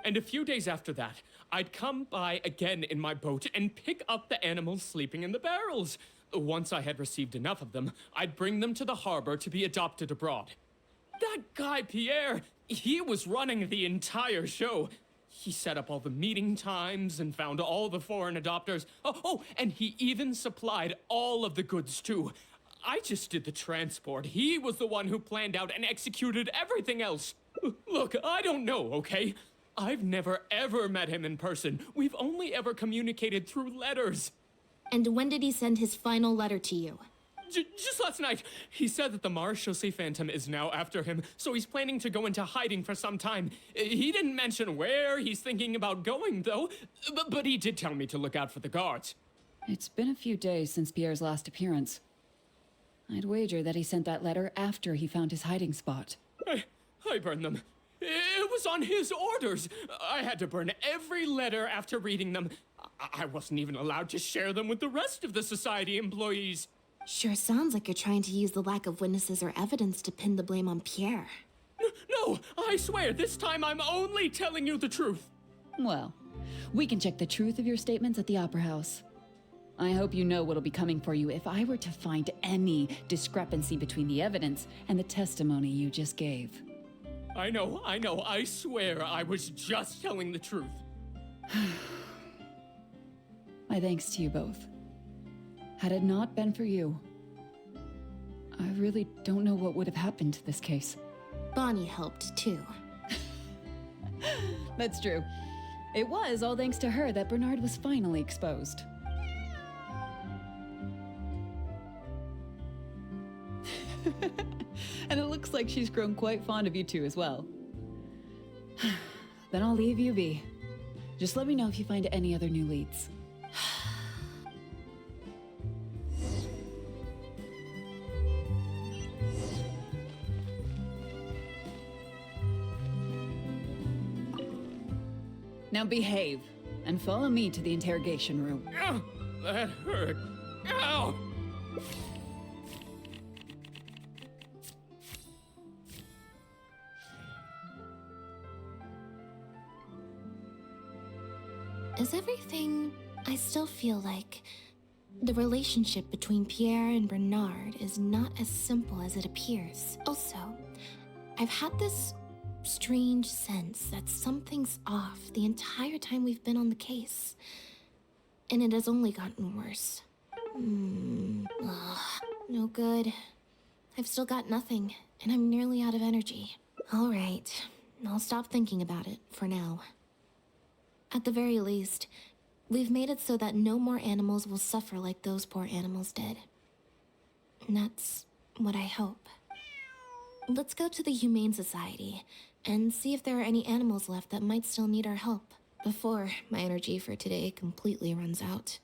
And a few days after that, I'd come by again in my boat and pick up the animals sleeping in the barrels. Once I had received enough of them, I'd bring them to the harbor to be adopted abroad. That guy, Pierre, he was running the entire show. He set up all the meeting times and found all the foreign adopters. Oh, and he even supplied all of the goods, too. I just did the transport. He was the one who planned out and executed everything else. Look, I don't know, okay? I've never ever met him in person. We've only ever communicated through letters. And when did he send his final letter to you? Just last night, he said that the Marechaussee Phantom is now after him, so he's planning to go into hiding for some time. He didn't mention where he's thinking about going, though, but he did tell me to look out for the guards. It's been a few days since Pierre's last appearance. I'd wager that he sent that letter after he found his hiding spot. I burned them. It was on his orders. I had to burn every letter after reading them. I wasn't even allowed to share them with the rest of the society employees. Sure sounds like you're trying to use the lack of witnesses or evidence to pin the blame on Pierre. No, I swear, this time I'm only telling you the truth. Well, we can check the truth of your statements at the Opera House. I hope you know what'll be coming for you if I were to find any discrepancy between the evidence and the testimony you just gave. I know, I swear I was just telling the truth. My thanks to you both. Had it not been for you, I really don't know what would have happened to this case. Bonnie helped, too. That's true. It was all thanks to her that Bernard was finally exposed. And it looks like she's grown quite fond of you two as well. Then I'll leave you be. Just let me know if you find any other new leads. Now behave, and follow me to the interrogation room. Ow, that hurt. Ow! Is everything... I still feel like the relationship between Pierre and Bernard is not as simple as it appears. Also, I've had this strange sense that something's off the entire time we've been on the case. And it has only gotten worse. No good. I've still got nothing, and I'm nearly out of energy. All right, I'll stop thinking about it for now. At the very least, we've made it so that no more animals will suffer like those poor animals did. And that's what I hope. Let's go to the Humane Society and see if there are any animals left that might still need our help before my energy for today completely runs out.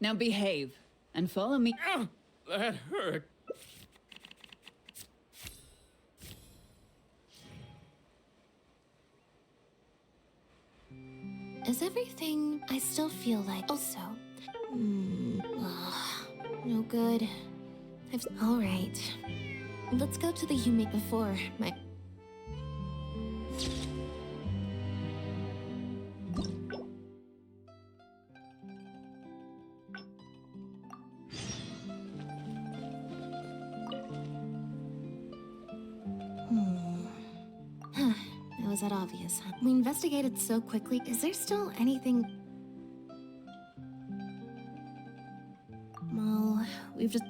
Now behave and follow me. That hurt. Is everything I still feel like also? No good. All right. Let's go to the Humane before my... It was that obvious, huh? We investigated so quickly. Is there still anything... Well, we've just...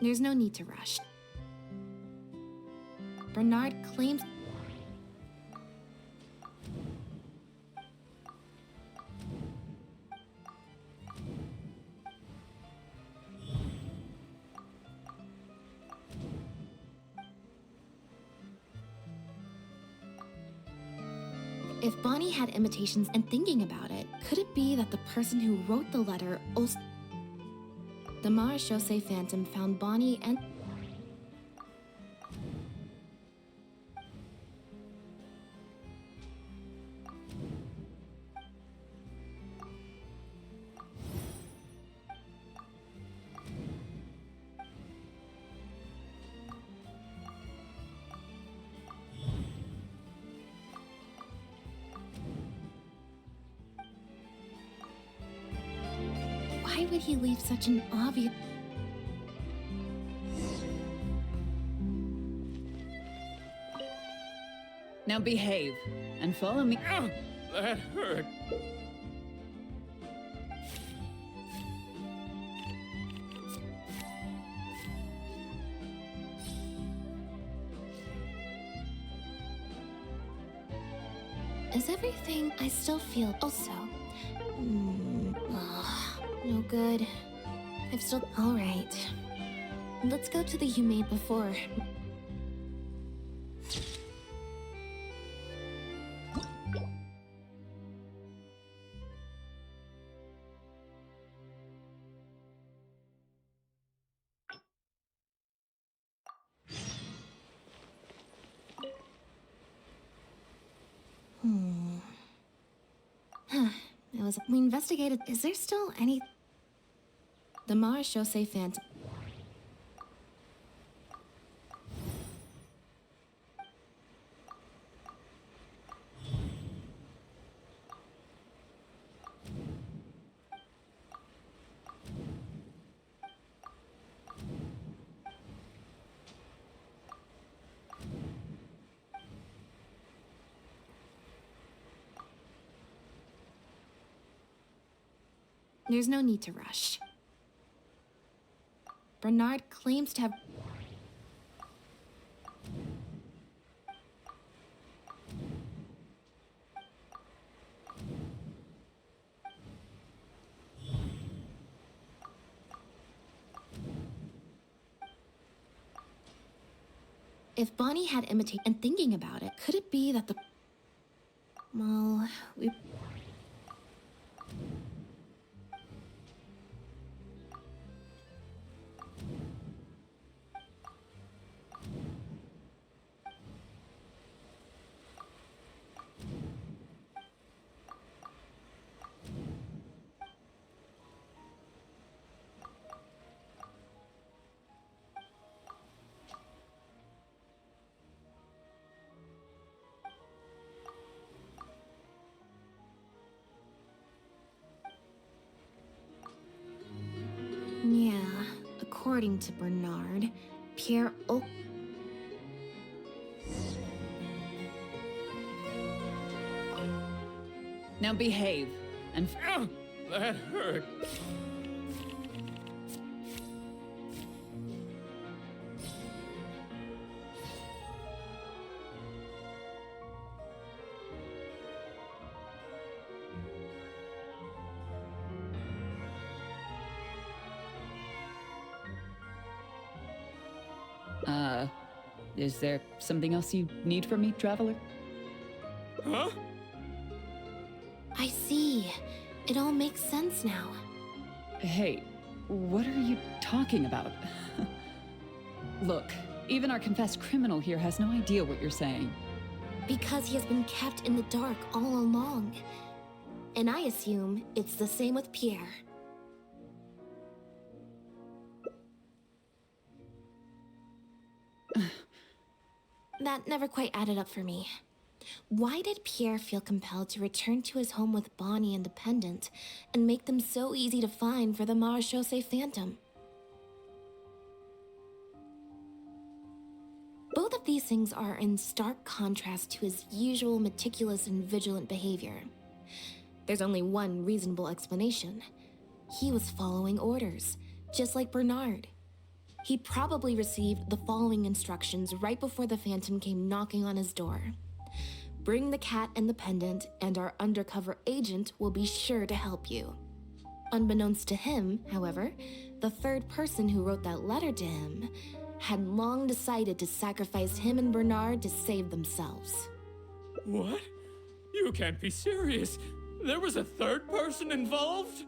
There's no need to rush. Bernard claims... If Bonnie had imitations and thinking about it, could it be that the person who wrote the letter also... The Marechaussee Phantom found Bonnie and... Why would he leave such an obvious... Now behave and follow me. That hurt. Is everything I still feel also? No good. I've still... All right. Let's go to the Humane before... It was... We investigated... Is there still any... The Marechaussee Phantom... There's no need to rush. Bernard claims to have... If Bonnie had imitated and thinking about it, could it be that the... Well, we... According to Bernard, Pierre Now behave. And That hurt. is there something else you need from me, Traveler? Huh? I see. It all makes sense now. Hey, what are you talking about? Look, even our confessed criminal here has no idea what you're saying. Because he has been kept in the dark all along. And I assume it's the same with Pierre. That never quite added up for me. Why did Pierre feel compelled to return to his home with Bonnie and Dependent and make them so easy to find for the Marechaussee Phantom? Both of these things are in stark contrast to his usual meticulous and vigilant behavior. There's only one reasonable explanation. He was following orders, just like Bernard. He probably received the following instructions right before the Phantom came knocking on his door. Bring the cat and the pendant, and our undercover agent will be sure to help you. Unbeknownst to him, however, the third person who wrote that letter to him had long decided to sacrifice him and Bernard to save themselves. What? You can't be serious. There was a third person involved?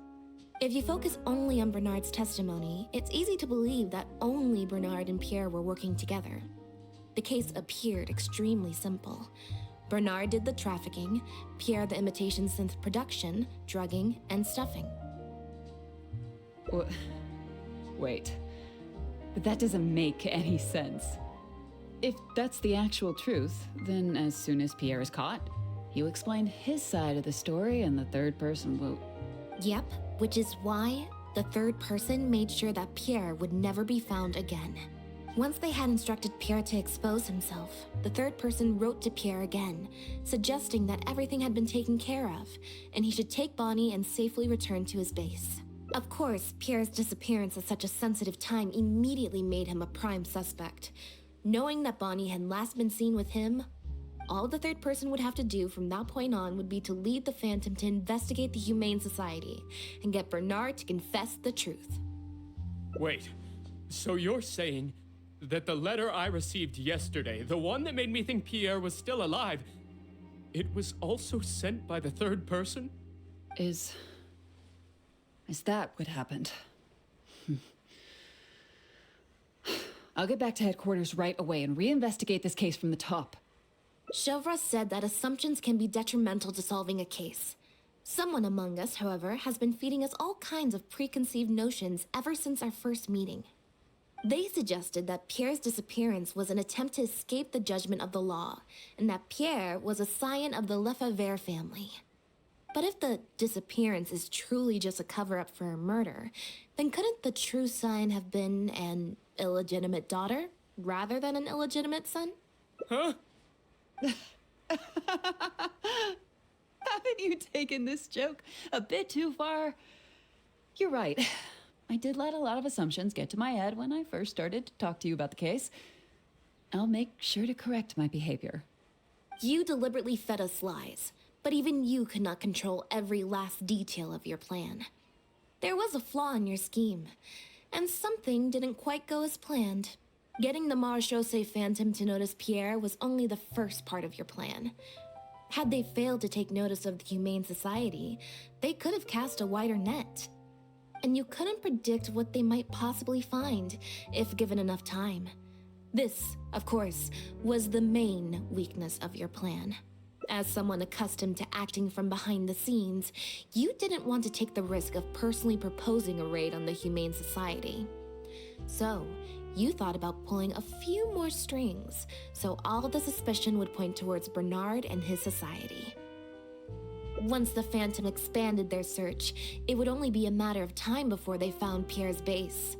If you focus only on Bernard's testimony, it's easy to believe that only Bernard and Pierre were working together. The case appeared extremely simple. Bernard did the trafficking, Pierre the imitation synth production, drugging, and stuffing. Wait. But that doesn't make any sense. If that's the actual truth, then as soon as Pierre is caught, he'll explain his side of the story and the third person will... Yep, which is why the third person made sure that Pierre would never be found again. Once they had instructed Pierre to expose himself, the third person wrote to Pierre again, suggesting that everything had been taken care of, and he should take Bonnie and safely return to his base. Of course, Pierre's disappearance at such a sensitive time immediately made him a prime suspect. Knowing that Bonnie had last been seen with him, all the third person would have to do from that point on would be to lead the Phantom to investigate the Humane Society and get Bernard to confess the truth. Wait, so you're saying that the letter I received yesterday, the one that made me think Pierre was still alive, it was also sent by the third person? Is that what happened? I'll get back to headquarters right away and reinvestigate this case from the top. Chevra said that assumptions can be detrimental to solving a case. Someone among us, however, has been feeding us all kinds of preconceived notions ever since our first meeting. They suggested that Pierre's disappearance was an attempt to escape the judgment of the law, and that Pierre was a scion of the Lefebvre family. But if the disappearance is truly just a cover-up for a murder, then couldn't the true scion have been an illegitimate daughter, rather than an illegitimate son? Huh? Haven't you taken this joke a bit too far? You're right. I did let a lot of assumptions get to my head when I first started to talk to you about the case. I'll make sure to correct my behavior. You deliberately fed us lies, but even you could not control every last detail of your plan. There was a flaw in your scheme, and something didn't quite go as planned. Getting the Marechaussee Phantom to notice Pierre was only the first part of your plan. Had they failed to take notice of the Humane Society, they could have cast a wider net. And you couldn't predict what they might possibly find, if given enough time. This, of course, was the main weakness of your plan. As someone accustomed to acting from behind the scenes, you didn't want to take the risk of personally proposing a raid on the Humane Society. So, you thought about pulling a few more strings, so all the suspicion would point towards Bernard and his society. Once the Phantom expanded their search, it would only be a matter of time before they found Pierre's base.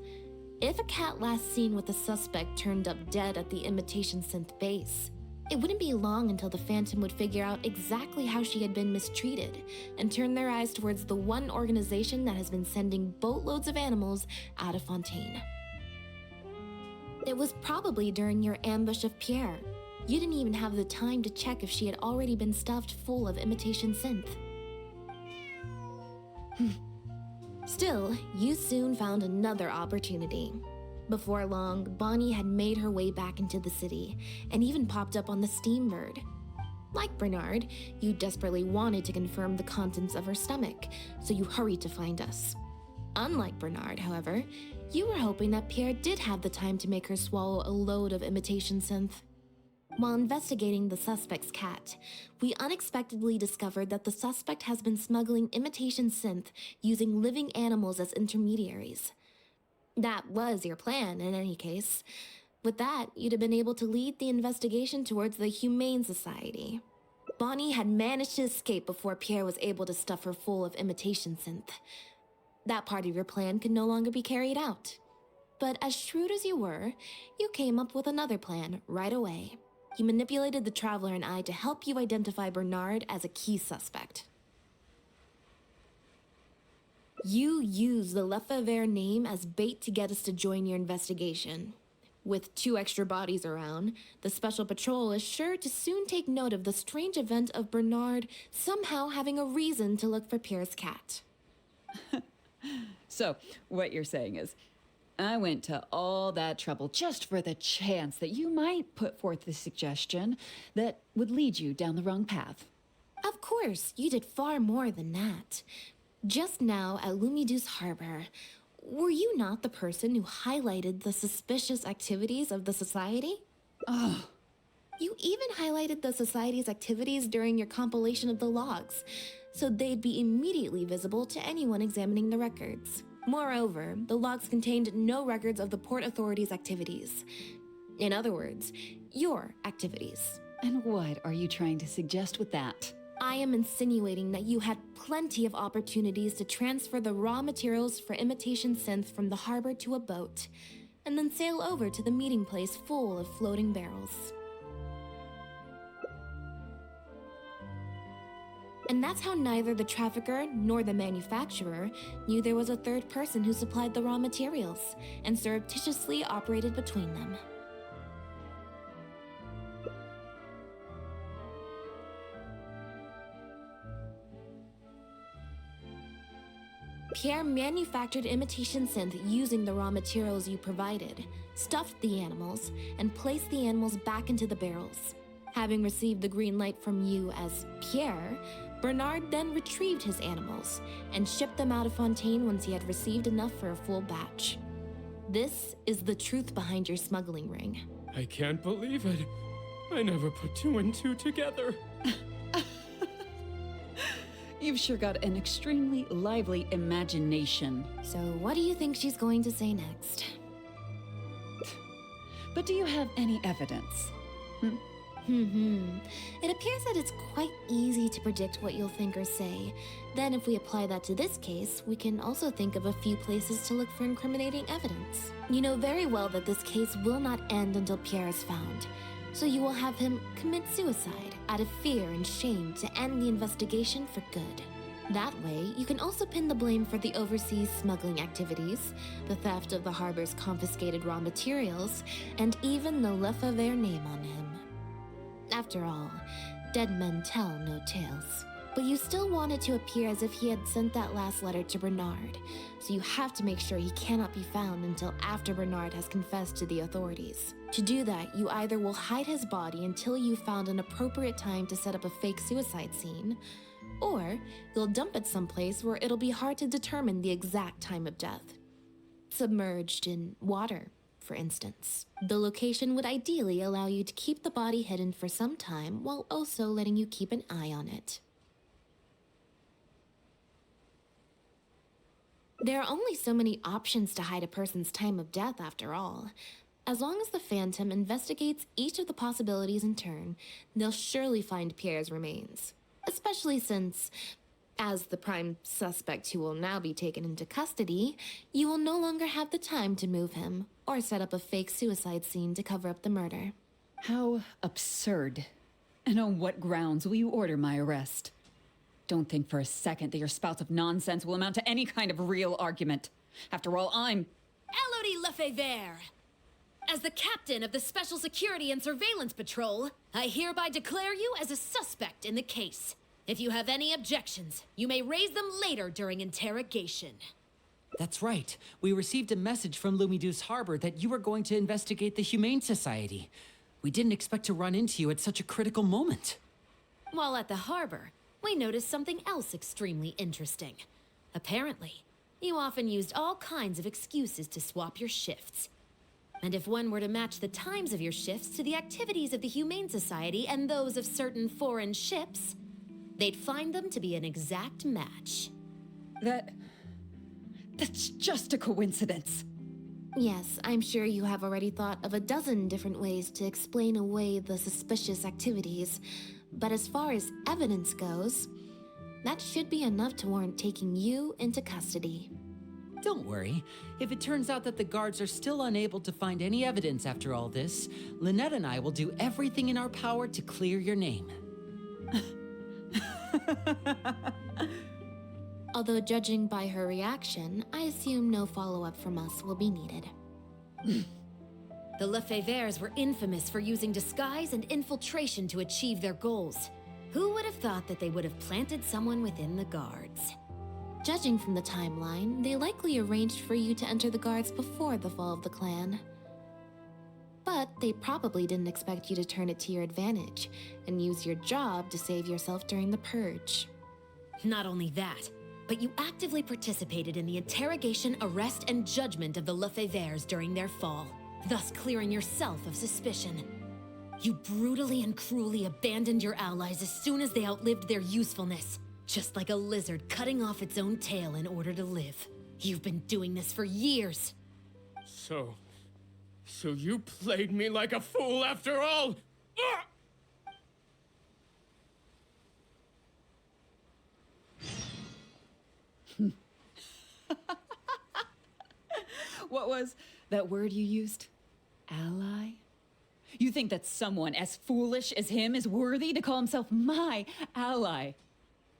If a cat last seen with the suspect turned up dead at the imitation synth base, it wouldn't be long until the Phantom would figure out exactly how she had been mistreated and turn their eyes towards the one organization that has been sending boatloads of animals out of Fontaine. It was probably during your ambush of Pierre. You didn't even have the time to check if she had already been stuffed full of imitation synth. Still, you soon found another opportunity. Before long, Bonnie had made her way back into the city, and even popped up on the Steambird. Like Bernard, you desperately wanted to confirm the contents of her stomach, so you hurried to find us. Unlike Bernard, however, you were hoping that Pierre did have the time to make her swallow a load of imitation synth. While investigating the suspect's cat, we unexpectedly discovered that the suspect has been smuggling imitation synth using living animals as intermediaries. That was your plan, in any case. With that, you'd have been able to lead the investigation towards the Humane Society. Bonnie had managed to escape before Pierre was able to stuff her full of imitation synth. That part of your plan could no longer be carried out. But as shrewd as you were, you came up with another plan right away. You manipulated the Traveler and I to help you identify Bernard as a key suspect. You used the Lefebvre name as bait to get us to join your investigation. With 2 extra bodies around, the Special Patrol is sure to soon take note of the strange event of Bernard somehow having a reason to look for Pierre's cat. So, what you're saying is, I went to all that trouble just for the chance that you might put forth the suggestion that would lead you down the wrong path. Of course, you did far more than that. Just now at Lumidu's harbor, were you not the person who highlighted the suspicious activities of the Society? Oh, You even highlighted the Society's activities during your compilation of the logs, so they'd be immediately visible to anyone examining the records. Moreover, the logs contained no records of the Port Authority's activities. In other words, your activities. and what are you trying to suggest with that? I am insinuating that you had plenty of opportunities to transfer the raw materials for imitation synth from the harbor to a boat, and then sail over to the meeting place full of floating barrels. And that's how neither the trafficker nor the manufacturer knew there was a third person who supplied the raw materials and surreptitiously operated between them. Pierre manufactured imitation synth using the raw materials you provided, stuffed the animals, and placed the animals back into the barrels. Having received the green light from you as Pierre, Bernard then retrieved his animals and shipped them out of Fontaine once he had received enough for a full batch. This is the truth behind your smuggling ring. I can't believe it. I never put 2 and 2 together. You've sure got an extremely lively imagination. So what do you think she's going to say next? But do you have any evidence? It appears that it's quite easy to predict what you'll think or say. Then if we apply that to this case, we can also think of a few places to look for incriminating evidence. You know very well that this case will not end until Pierre is found, so you will have him commit suicide out of fear and shame to end the investigation for good. That way, you can also pin the blame for the overseas smuggling activities, the theft of the harbor's confiscated raw materials, and even the Lefebvre name on him. After all, dead men tell no tales. But you still want it to appear as if he had sent that last letter to Bernard, so you have to make sure he cannot be found until after Bernard has confessed to the authorities. To do that, you either will hide his body until you found an appropriate time to set up a fake suicide scene, or you'll dump it someplace where it'll be hard to determine the exact time of death. Submerged in water, for instance. The location would ideally allow you to keep the body hidden for some time while also letting you keep an eye on it. There are only so many options to hide a person's time of death, after all. As long as the Phantom investigates each of the possibilities in turn, they'll surely find Pierre's remains. Especially since As the prime suspect who will now be taken into custody, you will no longer have the time to move him or set up a fake suicide scene to cover up the murder. How absurd. And on what grounds will you order my arrest? Don't think for a second that your spouts of nonsense will amount to any kind of real argument. After all, I'm... Elodie Lefebvre! As the captain of the Special Security and Surveillance Patrol, I hereby declare you as a suspect in the case. If you have any objections, you may raise them later during interrogation. That's right. We received a message from Lumiduce Harbor that you were going to investigate the Humane Society. We didn't expect to run into you at such a critical moment. While at the harbor, we noticed something else extremely interesting. Apparently, you often used all kinds of excuses to swap your shifts. And if one were to match the times of your shifts to the activities of the Humane Society and those of certain foreign ships, they'd find them to be an exact match. That's just a coincidence. Yes, I'm sure you have already thought of a dozen different ways to explain away the suspicious activities, but as far as evidence goes, that should be enough to warrant taking you into custody. Don't worry. If it turns out that the guards are still unable to find any evidence after all this, Lynette and I will do everything in our power to clear your name. Although judging by her reaction, I assume no follow-up from us will be needed. The Lefebvres were infamous for using disguise and infiltration to achieve their goals. Who would have thought that they would have planted someone within the guards? Judging from the timeline, they likely arranged for you to enter the guards before the fall of the clan. But they probably didn't expect you to turn it to your advantage and use your job to save yourself during the purge. Not only that, but you actively participated in the interrogation, arrest, and judgment of the Lefebvres during their fall, thus clearing yourself of suspicion. You brutally and cruelly abandoned your allies as soon as they outlived their usefulness, just like a lizard cutting off its own tail in order to live. You've been doing this for years. So you played me like a fool after all? Ah! What was that word you used? Ally? You think that someone as foolish as him is worthy to call himself my ally?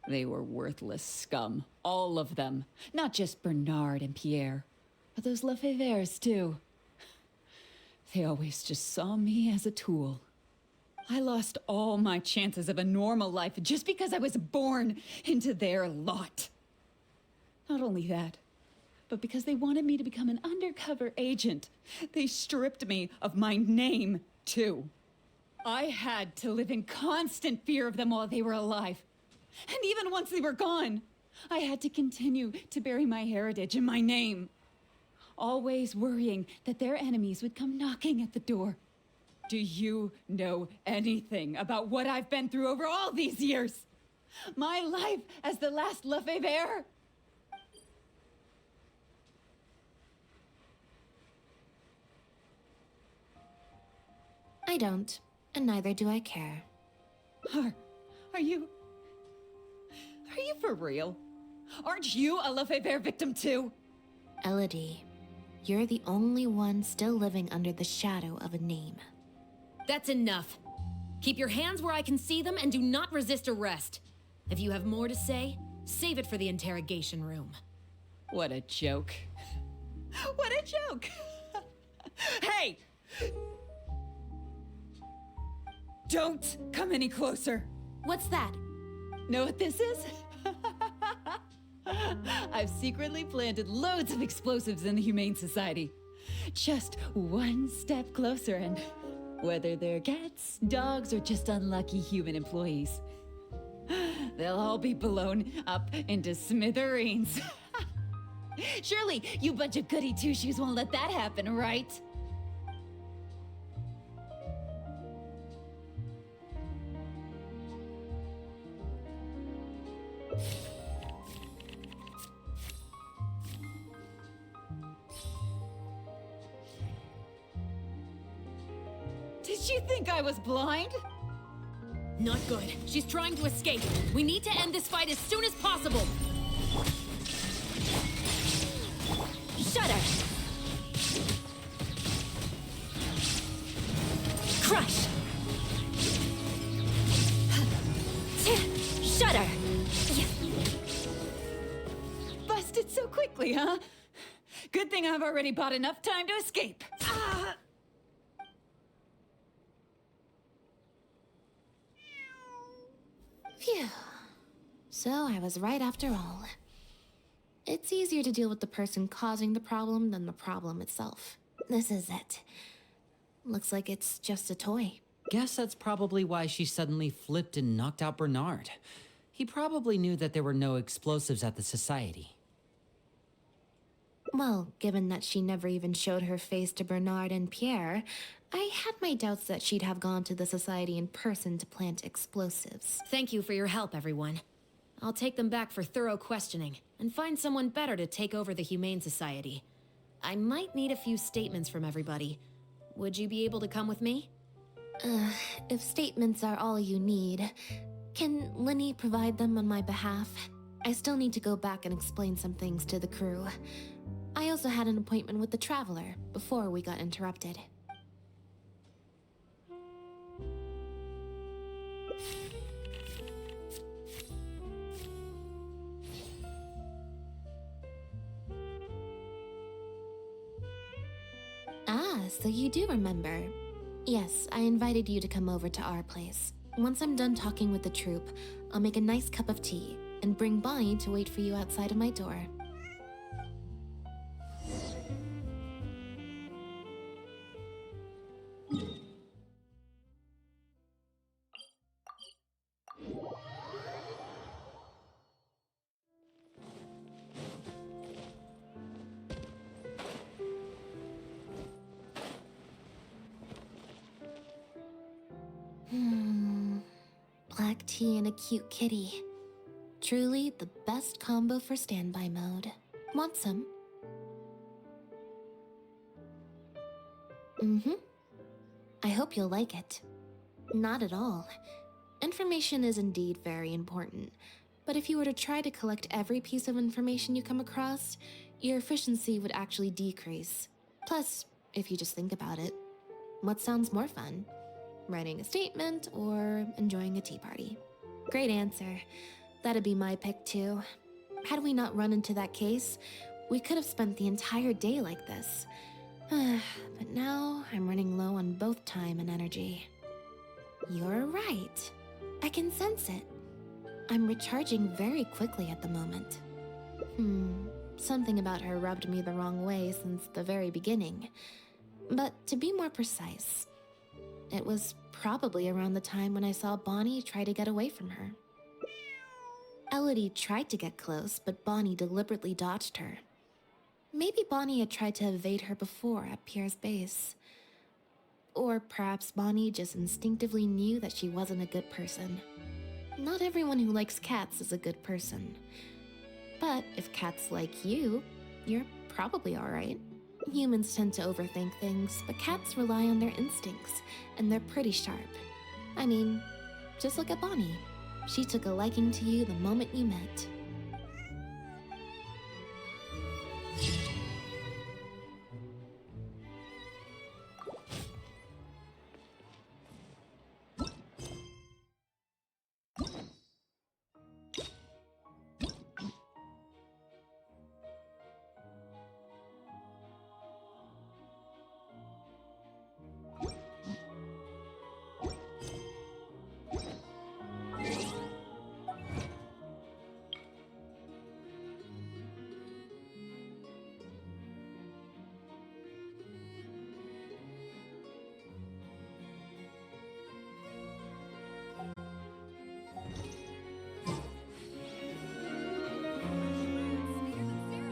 They were worthless scum, all of them. Not just Bernard and Pierre, but those Lefebvres too. They always just saw me as a tool. I lost all my chances of a normal life just because I was born into their lot. Not only that, but because they wanted me to become an undercover agent, they stripped me of my name, too. I had to live in constant fear of them while they were alive. And even once they were gone, I had to continue to bury my heritage and my name. Always worrying that their enemies would come knocking at the door. Do you know anything about what I've been through over all these years? My life as the last Lefebvre? I don't, and neither do I care. Are you for real? Aren't you a Lefebvre victim too? Elodie, you're the only one still living under the shadow of a name. That's enough. Keep your hands where I can see them and do not resist arrest. If you have more to say, save it for the interrogation room. What a joke. What a joke! Hey! Don't come any closer. What's that? Know what this is? I've secretly planted loads of explosives in the Humane Society. Just one step closer and whether they're cats, dogs, or just unlucky human employees, they'll all be blown up into smithereens. Surely you bunch of goody two-shoes won't let that happen, right? Did you think I was blind? Not good. She's trying to escape. We need to end this fight as soon as possible. Shudder! Crush! Shudder! Busted so quickly, huh? Good thing I've already bought enough time to escape. Phew. So I was right after all. It's easier to deal with the person causing the problem than the problem itself. This is it. Looks like it's just a toy. Guess that's probably why she suddenly flipped and knocked out Bernard. He probably knew that there were no explosives at the Society. Well, given that she never even showed her face to Bernard and Pierre, I had my doubts that she'd have gone to the Society in person to plant explosives. Thank you for your help, everyone. I'll take them back for thorough questioning and find someone better to take over the Humane Society. I might need a few statements from everybody. Would you be able to come with me? If statements are all you need, can Lenny provide them on my behalf? I still need to go back and explain some things to the crew. I also had an appointment with the Traveler before we got interrupted. Ah, so you do remember. Yes, I invited you to come over to our place. Once I'm done talking with the troupe, I'll make a nice cup of tea and bring Bonnie to wait for you outside of my door. Black tea and a cute kitty. Truly the best combo for standby mode. Want some? I hope you'll like it. Not at all. Information is indeed very important, but if you were to try to collect every piece of information you come across, your efficiency would actually decrease. Plus, if you just think about it, what sounds more fun? Writing a statement or enjoying a tea party? Great answer. That'd be my pick too. Had we not run into that case, we could have spent the entire day like this. But now I'm running low on both time and energy. You're right. I can sense it. I'm recharging very quickly at the moment. Something about her rubbed me the wrong way since the very beginning. But to be more precise, it was probably around the time when I saw Bonnie try to get away from her. Elodie tried to get close, but Bonnie deliberately dodged her. Maybe Bonnie had tried to evade her before at Pierre's base. Or perhaps Bonnie just instinctively knew that she wasn't a good person. Not everyone who likes cats is a good person. But if cats like you, you're probably alright. Humans tend to overthink things, but cats rely on their instincts, and they're pretty sharp. I mean, just look at Bonnie. She took a liking to you the moment you met.